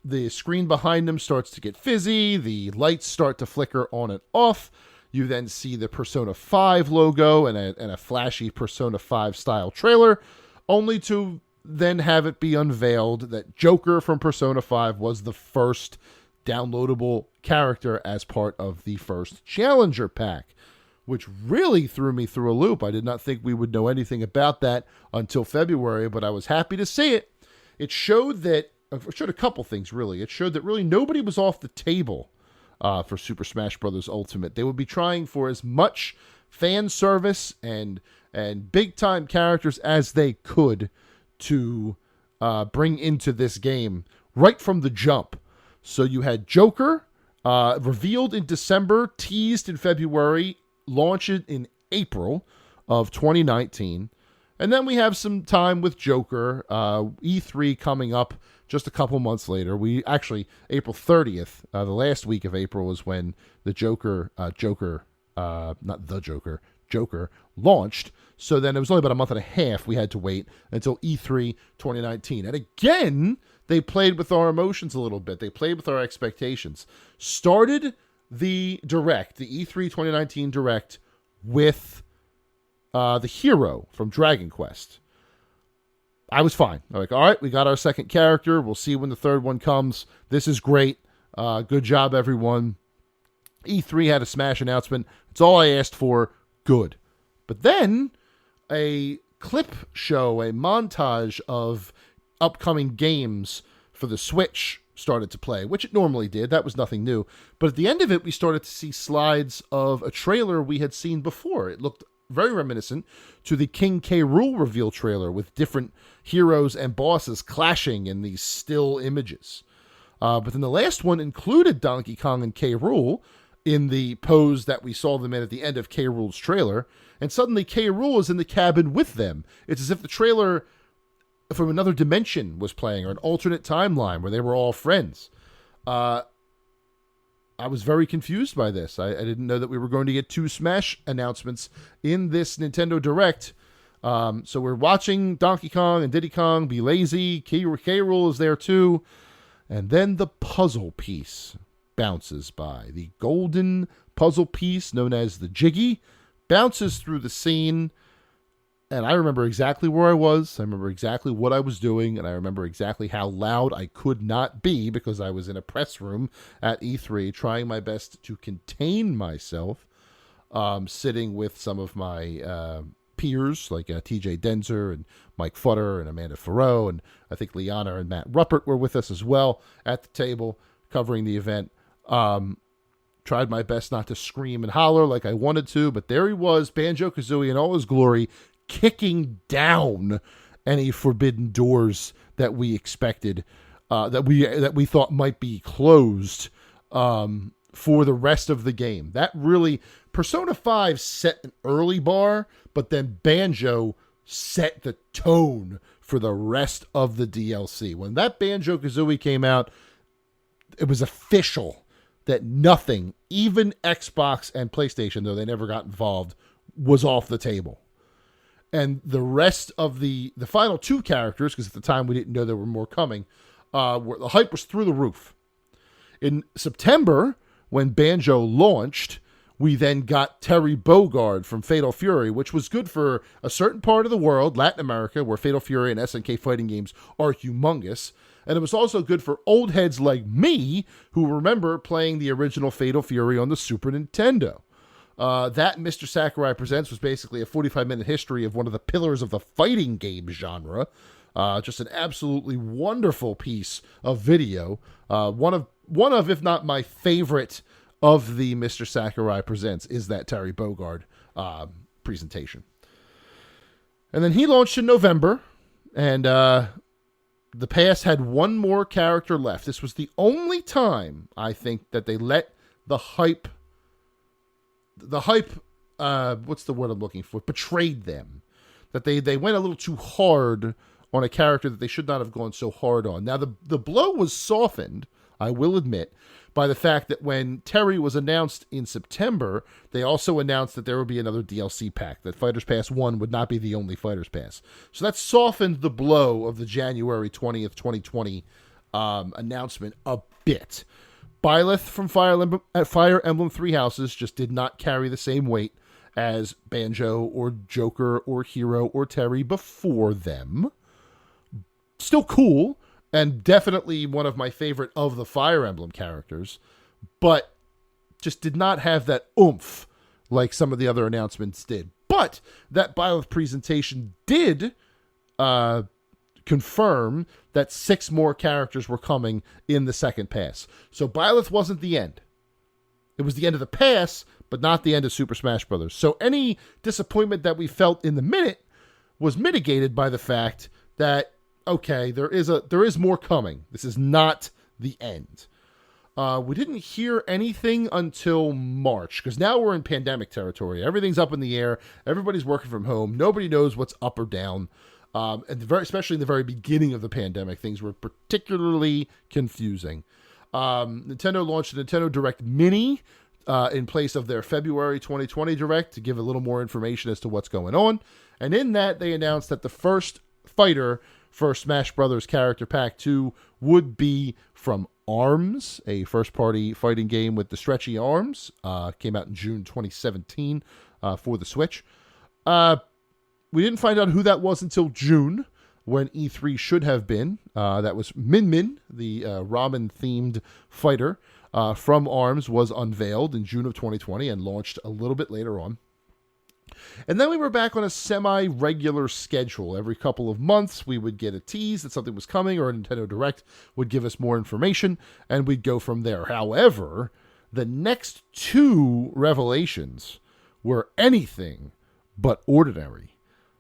the screen behind him starts to get fizzy, the lights start to flicker on and off. You then see the Persona 5 logo and a flashy Persona 5 style trailer, only to then have it be unveiled that Joker from Persona 5 was the first downloadable character as part of the first Challenger Pack, which really threw me through a loop. I did not think we would know anything about that until February, but I was happy to see it. It showed a couple things, really. It showed that really nobody was off the table for Super Smash Bros. Ultimate. They would be trying for as much fan service and big-time characters as they could to bring into this game right from the jump. So you had Joker, revealed in December, teased in February, launched in April of 2019. And then we have some time with Joker, E3 coming up just a couple months later. April 30th, the last week of April was when the Joker launched. So then it was only about a month and a half we had to wait until E3 2019. And again, they played with our emotions a little bit. They played with our expectations. Started the Direct, the E3 2019 Direct, with the hero from Dragon Quest. I was fine. I'm like, all right, we got our second character. We'll see when the third one comes. This is great. Good job, everyone. E3 had a Smash announcement. It's all I asked for. Good. But then a clip show, a montage of upcoming games for the Switch started to play, which it normally did. That was nothing new. But at the end of it, we started to see slides of a trailer we had seen before. It looked very reminiscent to the King K. Rool reveal trailer with different heroes and bosses clashing in these still images. But then the last one included Donkey Kong and K. Rool in the pose that we saw them in at the end of K. Rool's trailer. And suddenly K. Rool is in the cabin with them. It's as if the trailer from another dimension was playing, or an alternate timeline where they were all friends. I was very confused by this. I didn't know that we were going to get 2 Smash announcements in this Nintendo Direct. So we're watching Donkey Kong and Diddy Kong be lazy. K. Rool is there too. And then the puzzle piece bounces by. The golden puzzle piece known as the Jiggy bounces through the scene. And I remember exactly where I was. I remember exactly what I was doing. And I remember exactly how loud I could not be because I was in a press room at E3 trying my best to contain myself, sitting with some of my peers like TJ Denzer and Mike Futter and Amanda Farrow, and I think Liana and Matt Ruppert were with us as well at the table covering the event. Tried my best not to scream and holler like I wanted to, but there he was, Banjo-Kazooie in all his glory, kicking down any forbidden doors that we expected, that we thought might be closed for the rest of the game. That really, Persona 5 set an early bar, but then Banjo set the tone for the rest of the DLC. When that Banjo-Kazooie came out, it was official that nothing, even Xbox and PlayStation, though they never got involved, was off the table. And the rest of the final two characters, because at the time we didn't know there were more coming, the hype was through the roof. In September, when Banjo launched, we then got Terry Bogard from Fatal Fury, which was good for a certain part of the world, Latin America, where Fatal Fury and SNK fighting games are humongous. And it was also good for old heads like me who remember playing the original Fatal Fury on the Super Nintendo. That Mr. Sakurai Presents was basically a 45-minute history of one of the pillars of the fighting game genre. Just an absolutely wonderful piece of video. One of, if not my favorite of the Mr. Sakurai Presents is that Terry Bogard presentation. And then he launched in November, and the pass had one more character left. This was the only time, I think, that they let the hype, what's the word I'm looking for? Betrayed them. That they went a little too hard on a character that they should not have gone so hard on. Now, the blow was softened, I will admit, by the fact that when Terry was announced in September, they also announced that there would be another DLC pack, that Fighters Pass 1 would not be the only Fighters Pass. So that softened the blow of the January 20th, 2020 announcement a bit. Byleth from Fire Emblem Three Houses just did not carry the same weight as Banjo or Joker or Hero or Terry before them. Still cool, and definitely one of my favorite of the Fire Emblem characters, but just did not have that oomph like some of the other announcements did. But that Byleth presentation did confirm that 6 more characters were coming in the second pass. So Byleth wasn't the end. It was the end of the pass, but not the end of Super Smash Bros. So any disappointment that we felt in the minute was mitigated by the fact that, okay, there is more coming. This is not the end. We didn't hear anything until March, because now we're in pandemic territory. Everything's up in the air. Everybody's working from home. Nobody knows what's up or down. Especially in the very beginning of the pandemic, things were particularly confusing. Nintendo launched a Nintendo Direct Mini in place of their February 2020 Direct to give a little more information as to what's going on. And in that, they announced that the first fighter for Smash Brothers Character Pack 2 would be from ARMS, a first-party fighting game with the stretchy arms. Came out in June 2017 for the Switch. We didn't find out who that was until June, when E3 should have been. That was Min Min, the ramen-themed fighter from ARMS, was unveiled in June of 2020 and launched a little bit later on. And then we were back on a semi-regular schedule. Every couple of months, we would get a tease that something was coming, or a Nintendo Direct would give us more information, and we'd go from there. However, the next 2 revelations were anything but ordinary.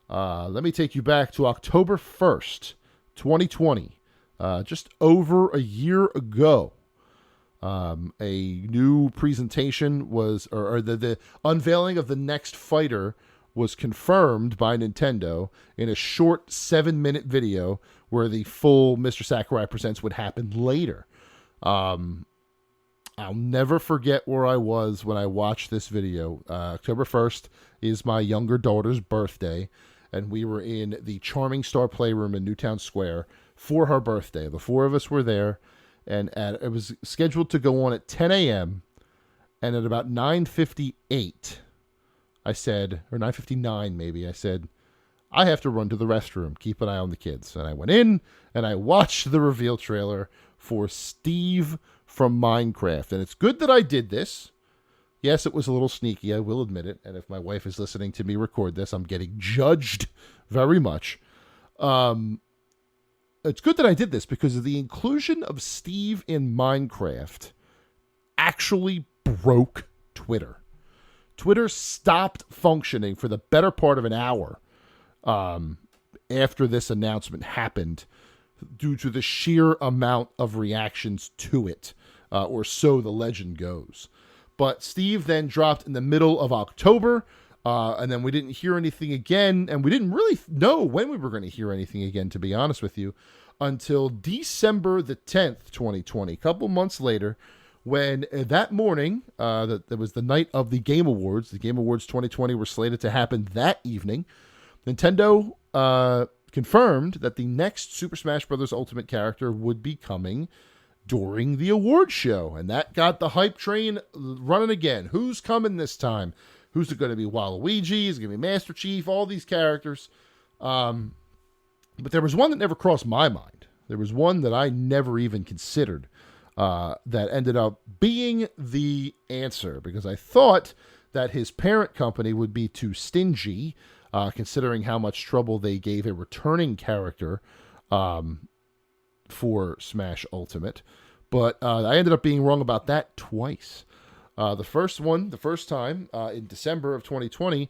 Let me take you back to October 1st, 2020, just over a year ago. A new presentation was, or the unveiling of the next fighter was confirmed by Nintendo in a short 7-minute video where the full Mr. Sakurai Presents would happen later. I'll never forget where I was when I watched this video. October 1st is my younger daughter's birthday, and we were in the Charming Star Playroom in Newtown Square for her birthday. The 4 of us were there. And it was scheduled to go on at 10 a.m. And at about 9:58, I said, or 9:59 maybe, I said, I have to run to the restroom. Keep an eye on the kids. And I went in and I watched the reveal trailer for Steve from Minecraft. And it's good that I did this. Yes, it was a little sneaky, I will admit it. And if my wife is listening to me record this, I'm getting judged very much. It's good that I did this because of the inclusion of Steve in Minecraft actually broke Twitter. Twitter stopped functioning for the better part of an hour after this announcement happened due to the sheer amount of reactions to it, or so the legend goes. But Steve then dropped in the middle of October, and then we didn't hear anything again, and we didn't really know when we were going to hear anything again, to be honest with you, until December the 10th, 2020, a couple months later, when that morning, that was the night of the Game Awards. The Game Awards 2020 were slated to happen that evening. Nintendo confirmed that the next Super Smash Bros. Ultimate character would be coming during the award show, and that got the hype train running again. Who's coming this time? Who's it going to be? Waluigi? Is it going to be Master Chief? All these characters. But there was one that never crossed my mind. There was one that I never even considered that ended up being the answer, because I thought that his parent company would be too stingy, considering how much trouble they gave a returning character for Smash Ultimate. But I ended up being wrong about that twice. The first time in December of 2020,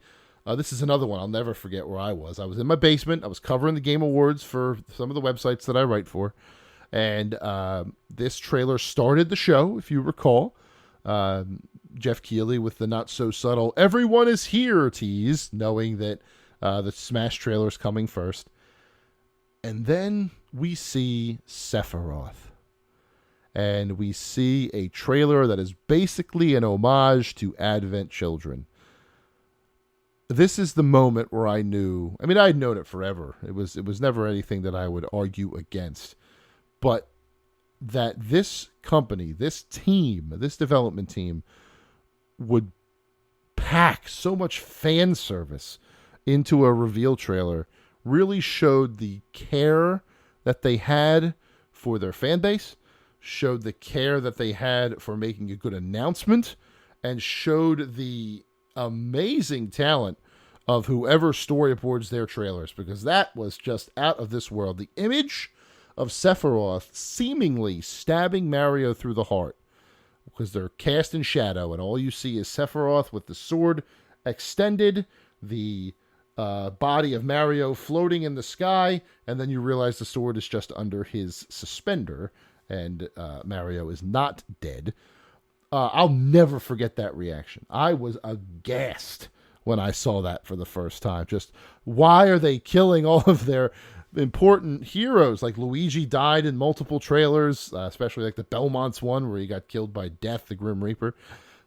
this is another one I'll never forget where I was. I was in my basement. I was covering the Game Awards for some of the websites that I write for. And this trailer started the show, if you recall. Jeff Keighley with the not so subtle "everyone is here" tease, knowing that the Smash trailer is coming first. And then we see Sephiroth. And we see a trailer that is basically an homage to Advent Children. This is the moment where I knew, I mean, I'd known it forever. It was never anything that I would argue against. But that this company, this team, this development team would pack so much fan service into a reveal trailer really showed the care that they had for their fan base, showed the care that they had for making a good announcement, and showed the amazing talent of whoever storyboards their trailers, because that was just out of this world. The image of Sephiroth seemingly stabbing Mario through the heart, because they're cast in shadow, and all you see is Sephiroth with the sword extended, the body of Mario floating in the sky, and then you realize the sword is just under his suspender, and Mario is not dead. I'll never forget that reaction. I was aghast when I saw that for the first time. Just, why are they killing all of their important heroes? Like, Luigi died in multiple trailers, especially like the Belmont's one where he got killed by Death, the Grim Reaper.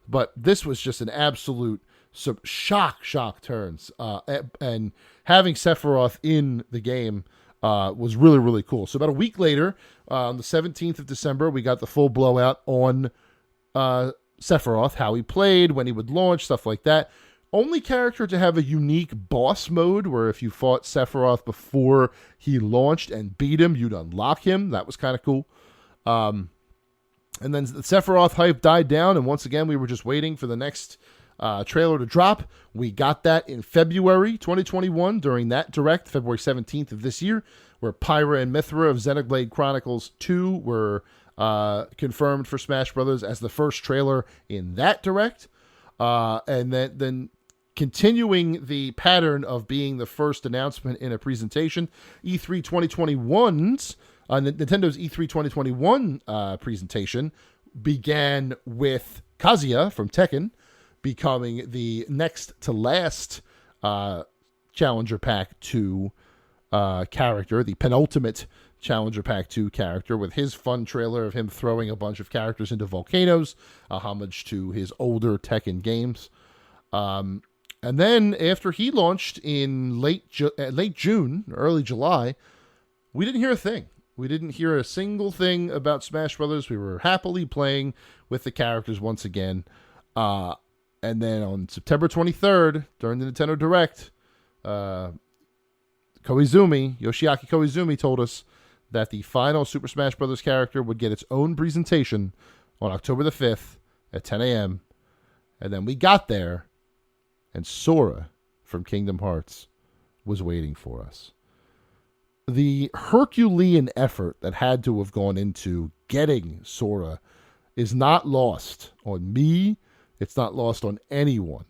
But this was just an absolute shock turns. And having Sephiroth in the game was really, really cool. So about a week later, on the 17th of December, we got the full blowout on Sephiroth, how he played, when he would launch, stuff like that. Only character to have a unique boss mode, where if you fought Sephiroth before he launched and beat him, you'd unlock him. That was kind of cool. And then the Sephiroth hype died down, and once again, we were just waiting for the next trailer to drop. We got that in February 2021 during that direct, February 17th of this year, where Pyra and Mithra of Xenoblade Chronicles 2 were confirmed for Smash Bros. As the first trailer in that direct. And then continuing the pattern of being the first announcement in a presentation, E3 2021's Nintendo's E3 2021 presentation began with Kazuya from Tekken becoming the next to last Challenger Pack 2 character, the penultimate Challenger Pack 2 character, with his fun trailer of him throwing a bunch of characters into volcanoes, a homage to his older Tekken games. And then after he launched in late June, early July, we didn't hear a thing. We didn't hear a single thing about Smash Brothers. We were happily playing with the characters once again. And then on September 23rd, during the Nintendo Direct, Yoshiaki Koizumi told us that the final Super Smash Bros. Character would get its own presentation on October the 5th at 10 a.m. And then we got there, and Sora from Kingdom Hearts was waiting for us. The Herculean effort that had to have gone into getting Sora is not lost on me. It's not lost on anyone.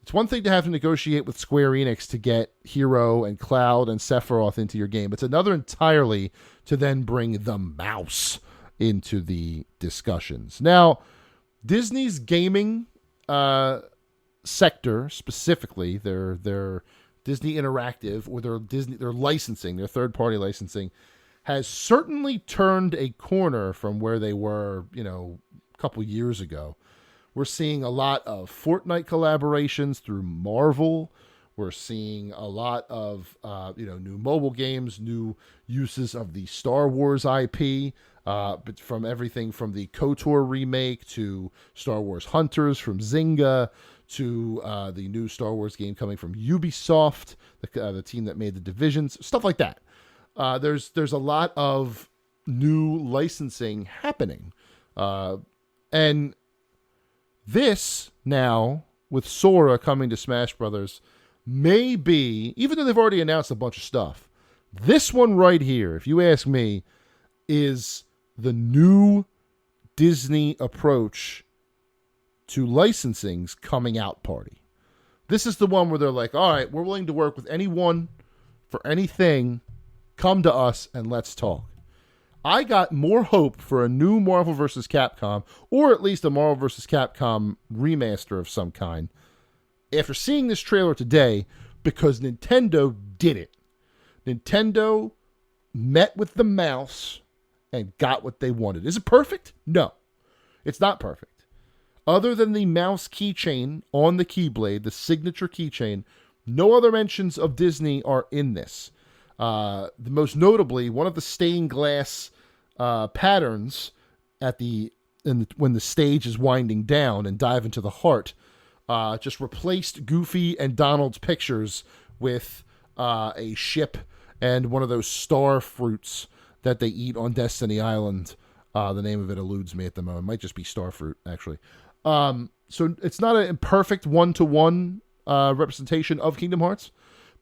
It's one thing to have to negotiate with Square Enix to get Hero and Cloud and Sephiroth into your game. It's another entirely to then bring the mouse into the discussions. Now, Disney's gaming sector, specifically their Disney Interactive or their licensing, their third-party licensing, has certainly turned a corner from where they were, a couple years ago. We're seeing a lot of Fortnite collaborations through Marvel. We're seeing a lot of new mobile games, new uses of the Star Wars IP, but from everything from the KOTOR remake to Star Wars Hunters from Zynga to the new Star Wars game coming from Ubisoft, the team that made the Divisions, stuff like that. There's a lot of new licensing happening, and this now with Sora coming to Smash Brothers may be, even though they've already announced a bunch of stuff, this one right here, if you ask me, is the new Disney approach to licensing's coming out party. This is the one where they're like, all right, we're willing to work with anyone for anything. Come to us and let's talk. I got more hope for a new Marvel vs. Capcom, or at least a Marvel vs. Capcom remaster of some kind, after seeing this trailer today, because Nintendo did it. Nintendo met with the mouse and got what they wanted. Is it perfect? No, it's not perfect. Other than the mouse keychain on the Keyblade, the signature keychain, no other mentions of Disney are in this. The most notably, one of the stained glass patterns when the stage is winding down and dive into the heart, just replaced Goofy and Donald's pictures with a ship and one of those star fruits that they eat on Destiny Island. The name of it eludes me at the moment. It might just be star fruit, actually. So it's not a perfect one-to-one representation of Kingdom Hearts,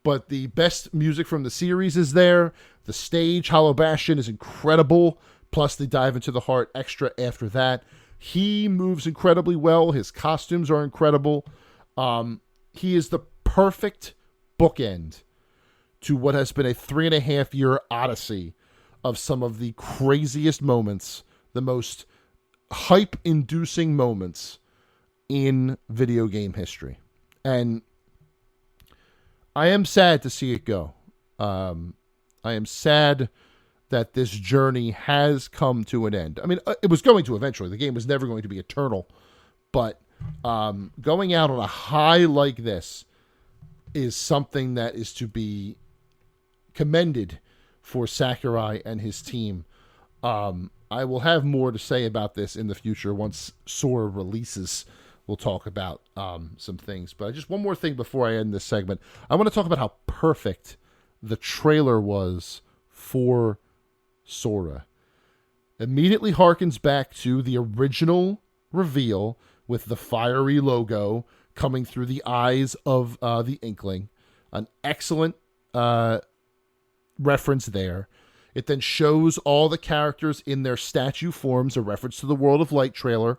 but the best music from the series is there. The stage, Hollow Bastion, is incredible. Plus, they dive into the heart extra after that. He moves incredibly well. His costumes are incredible. He is the perfect bookend to what has been a 3.5-year odyssey of some of the craziest moments, the most hype-inducing moments in video game history. And I am sad to see it go. I am sad that this journey has come to an end. I mean, it was going to eventually. The game was never going to be eternal. But going out on a high like this is something that is to be commended for Sakurai and his team. I will have more to say about this in the future once Sora releases. We'll talk about some things. But just one more thing before I end this segment. I want to talk about how perfect the trailer was for Sora. Immediately harkens back to the original reveal with the fiery logo coming through the eyes of the Inkling. An excellent reference there. It then shows all the characters in their statue forms, a reference to the World of Light trailer,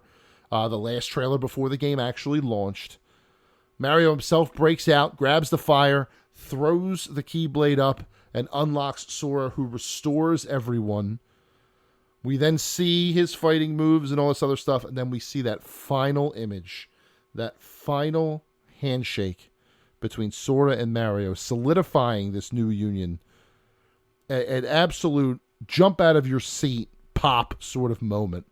the last trailer before the game actually launched. Mario himself breaks out, grabs the fire, throws the Keyblade up, and unlocks Sora, who restores everyone. We then see his fighting moves and all this other stuff, and then we see that final image, that final handshake between Sora and Mario, solidifying this new union. An absolute jump out of your seat pop sort of moment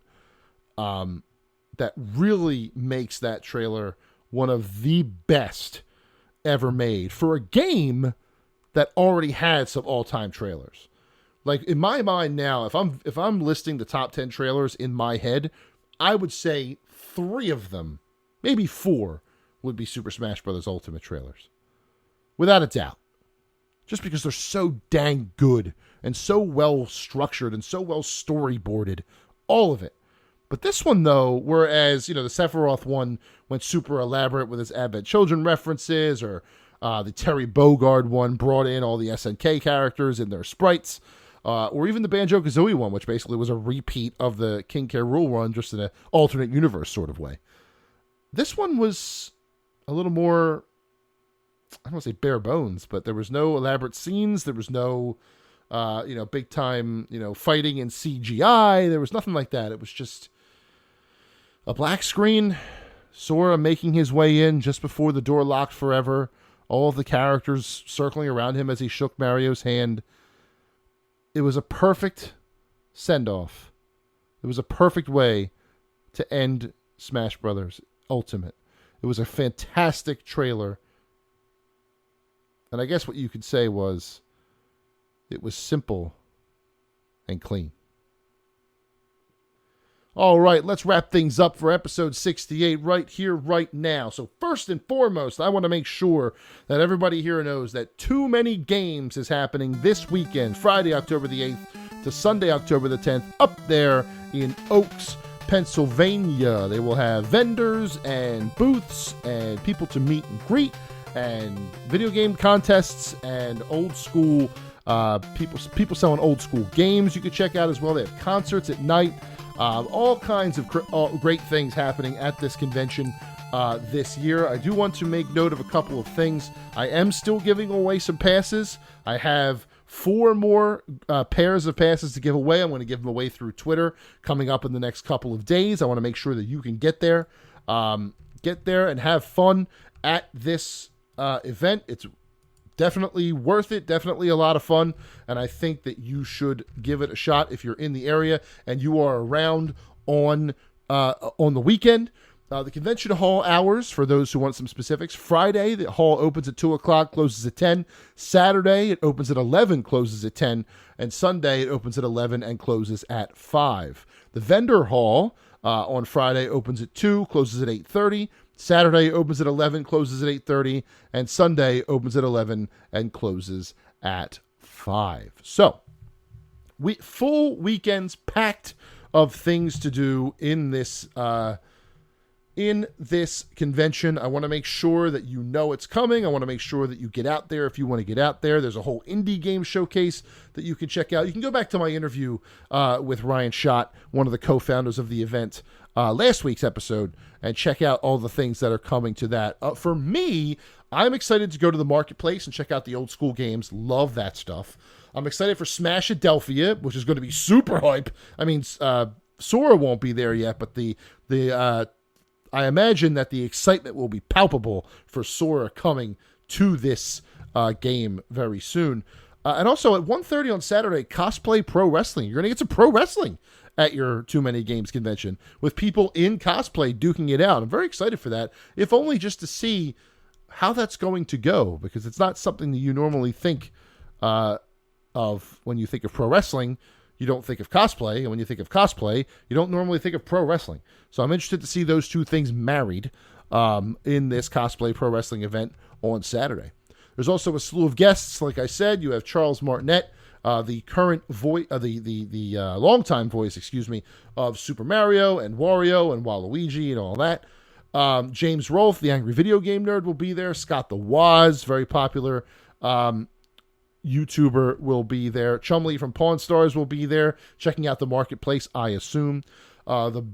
that really makes that trailer one of the best ever made for a game that already had some all-time trailers. Like, in my mind now, if I'm listing the top 10 trailers in my head, I would say 3 of them, maybe 4, would be Super Smash Bros. Ultimate trailers. Without a doubt. Just because they're so dang good and so well structured and so well storyboarded. All of it. But this one, though, whereas, the Sephiroth one went super elaborate with its Advent Children references, or the Terry Bogard one brought in all the SNK characters and their sprites, or even the Banjo-Kazooie one, which basically was a repeat of the King K. Rool run, just in an alternate universe sort of way. This one was a little more, I don't want to say bare bones, but there was no elaborate scenes. There was no, big time, fighting in CGI. There was nothing like that. It was just a black screen, Sora making his way in just before the door locked forever. All of the characters circling around him as he shook Mario's hand. It was a perfect send-off. It was a perfect way to end Smash Brothers Ultimate. It was a fantastic trailer. And I guess what you could say was, it was simple and clean. All right, let's wrap things up for episode 68 right here, right now. So first and foremost, I want to make sure that everybody here knows that Too Many Games is happening this weekend, Friday, October the 8th to Sunday, October the 10th, up there in Oaks, Pennsylvania. They will have vendors and booths and people to meet and greet, and video game contests and old school people selling old school games you could check out as well. They have concerts at night. All kinds of great things happening at this convention this year. I do want to make note of a couple of things. I am still giving away some passes. I have 4 more pairs of passes to give away. I'm going to give them away through Twitter coming up in the next couple of days. I want to make sure that you can get there and have fun at this event. It's definitely worth it, definitely a lot of fun, and I think that you should give it a shot if you're in the area and you are around on the weekend. The convention hall hours, for those who want some specifics: Friday, the hall opens at 2 o'clock, closes at 10. Saturday, it opens at 11, closes at 10. And Sunday, it opens at 11 and closes at 5. The vendor hall on Friday opens at 2, closes at 8:30. Saturday opens at 11, closes at 8:30, and Sunday opens at 11 and closes at 5. So, full weekends packed of things to do in this convention. I want to make sure that you know it's coming. I want to make sure that you get out there if you want to get out there. There's a whole indie game showcase that you can check out. You can go back to my interview with Ryan Schott, one of the co-founders of the event, last week's episode, and check out all the things that are coming to that. For me, I'm excited to go to the marketplace and check out the old school games. Love that stuff. I'm excited for Smash-Adelphia, which is going to be super hype. I mean, Sora won't be there yet, but I imagine that the excitement will be palpable for Sora coming to this game very soon. And also at 1:30 on Saturday, Cosplay Pro Wrestling. You're going to get some pro wrestling at your Too Many Games convention with people in cosplay duking it out. I'm very excited for that, if only just to see how that's going to go, because it's not something that you normally think of when you think of pro wrestling. You don't think of cosplay, and when you think of cosplay, you don't normally think of pro wrestling. So I'm interested to see those two things married in this Cosplay Pro Wrestling event on Saturday. There's also a slew of guests. Like I said, you have Charles Martinet, the current voice, the longtime voice, of Super Mario and Wario and Waluigi and all that. James Rolfe, the Angry Video Game Nerd, will be there. Scott the Woz, very popular YouTuber, will be there. Chumley from Pawn Stars will be there, checking out the marketplace, I assume. The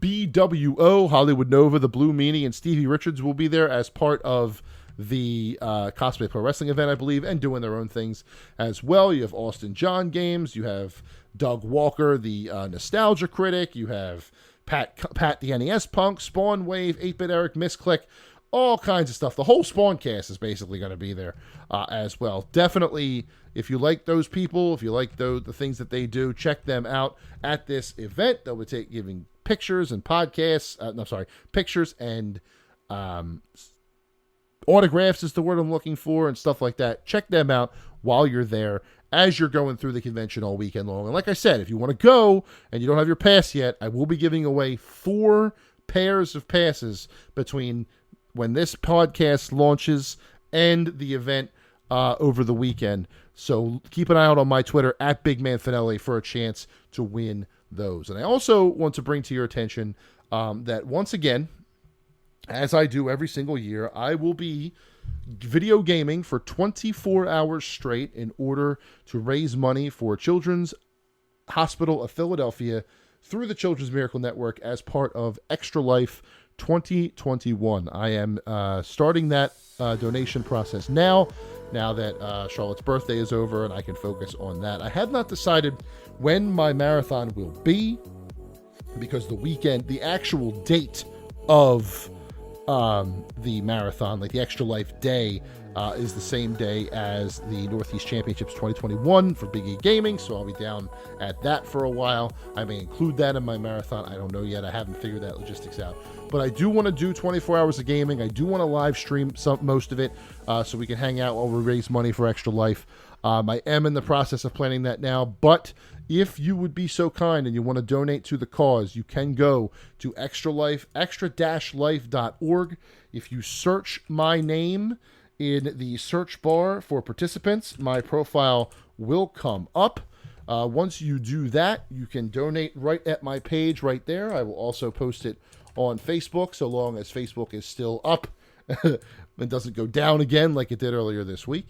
BWO, Hollywood Nova, the Blue Meanie, and Stevie Richards will be there as part of the Cosplay Pro Wrestling event, I believe, and doing their own things as well. You have Austin John Games. You have Doug Walker, the Nostalgia Critic. You have Pat the NES Punk, Spawn Wave, 8-Bit Eric, Misclick, all kinds of stuff. The whole Spawn cast is basically going to be there as well. Definitely, if you like those people, if you like the things that they do, check them out at this event. They'll be giving pictures and podcasts. Pictures and autographs is the word I'm looking for, and stuff like that. Check them out while you're there, as you're going through the convention all weekend long. And like I said, if you want to go and you don't have your pass yet, I will be giving away 4 pairs of passes between when this podcast launches and the event over the weekend. So keep an eye out on my Twitter at BigManFinelli for a chance to win those. And I also want to bring to your attention that once again, as I do every single year, I will be video gaming for 24 hours straight in order to raise money for Children's Hospital of Philadelphia through the Children's Miracle Network as part of Extra Life 2021. I am starting that donation process now that Charlotte's birthday is over and I can focus on that. I have not decided when my marathon will be, because the actual date of the marathon, like the Extra Life Day, is the same day as the Northeast Championships 2021 for Big E Gaming, so I'll be down at that for a while. I may include that in my marathon. I don't know yet. I haven't figured that logistics out. But I do want to do 24 hours of gaming. I do want to live stream most of it so we can hang out while we raise money for Extra Life. I am in the process of planning that now, but if you would be so kind and you want to donate to the cause, you can go to extra-life.org. If you search my name in the search bar for participants, my profile will come up. Once you do that, you can donate right at my page right there. I will also post it on Facebook, so long as Facebook is still up and doesn't go down again like it did earlier this week.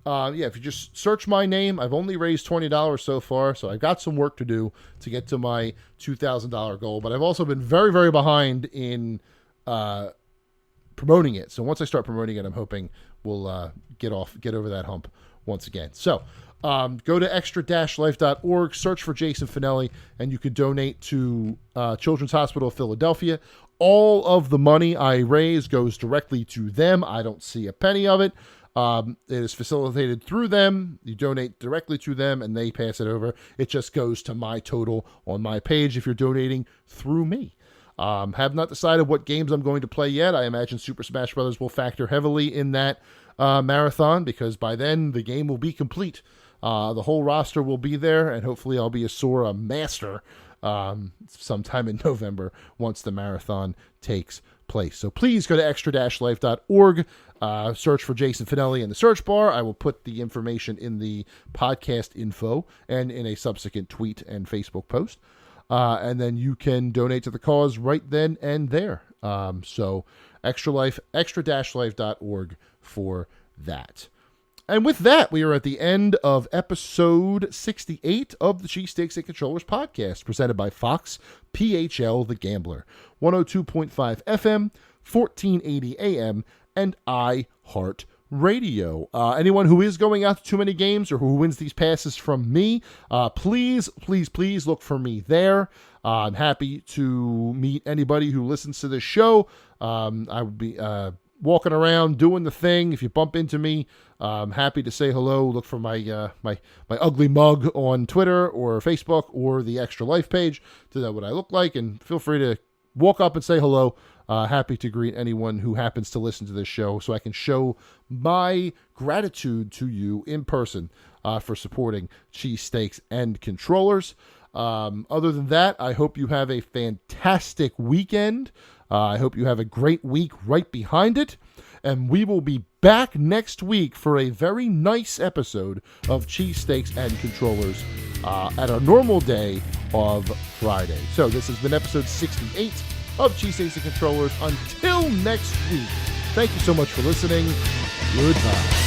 If you just search my name, I've only raised $20 so far, so I've got some work to do to get to my $2,000 goal, but I've also been very, very behind in promoting it. So once I start promoting it, I'm hoping we'll get over that hump once again. So go to extra-life.org, search for Jason Finelli, and you could donate to Children's Hospital of Philadelphia. All of the money I raise goes directly to them. I don't see a penny of it. It is facilitated through them. You donate directly to them, and they pass it over. It just goes to my total on my page if you're donating through me. Have not decided what games I'm going to play yet. I imagine Super Smash Bros. Will factor heavily in that marathon, because by then the game will be complete. The whole roster will be there, and hopefully I'll be a Sora master sometime in November once the marathon takes place. So please go to extra-life.org, search for Jason Finelli in the search bar. I will put the information in the podcast info and in a subsequent tweet and Facebook post. And then you can donate to the cause right then and there. So extra-life.org for that. And with that, we are at the end of episode 68 of the Cheesesteaks and Controllers podcast, presented by Fox PHL The Gambler, 102.5 FM, 1480 AM, and iHeartRadio. Anyone who is going out to TooManyGames or who wins these passes from me, please look for me there. I'm happy to meet anybody who listens to this show. I would be walking around doing the thing. If you bump into me, I'm happy to say hello. Look for my my ugly mug on Twitter or Facebook or the Extra Life page to know what I look like, and feel free to walk up and say hello. Happy to greet anyone who happens to listen to this show, so I can show my gratitude to you in person for supporting Cheesesteaks and Controllers. Other than that, I hope you have a fantastic weekend. I hope you have a great week right behind it. And we will be back next week for a very nice episode of Cheesesteaks and Controllers at our normal day of Friday. So this has been episode 68 of Cheesesteaks and Controllers. Until next week, thank you so much for listening. Goodbye.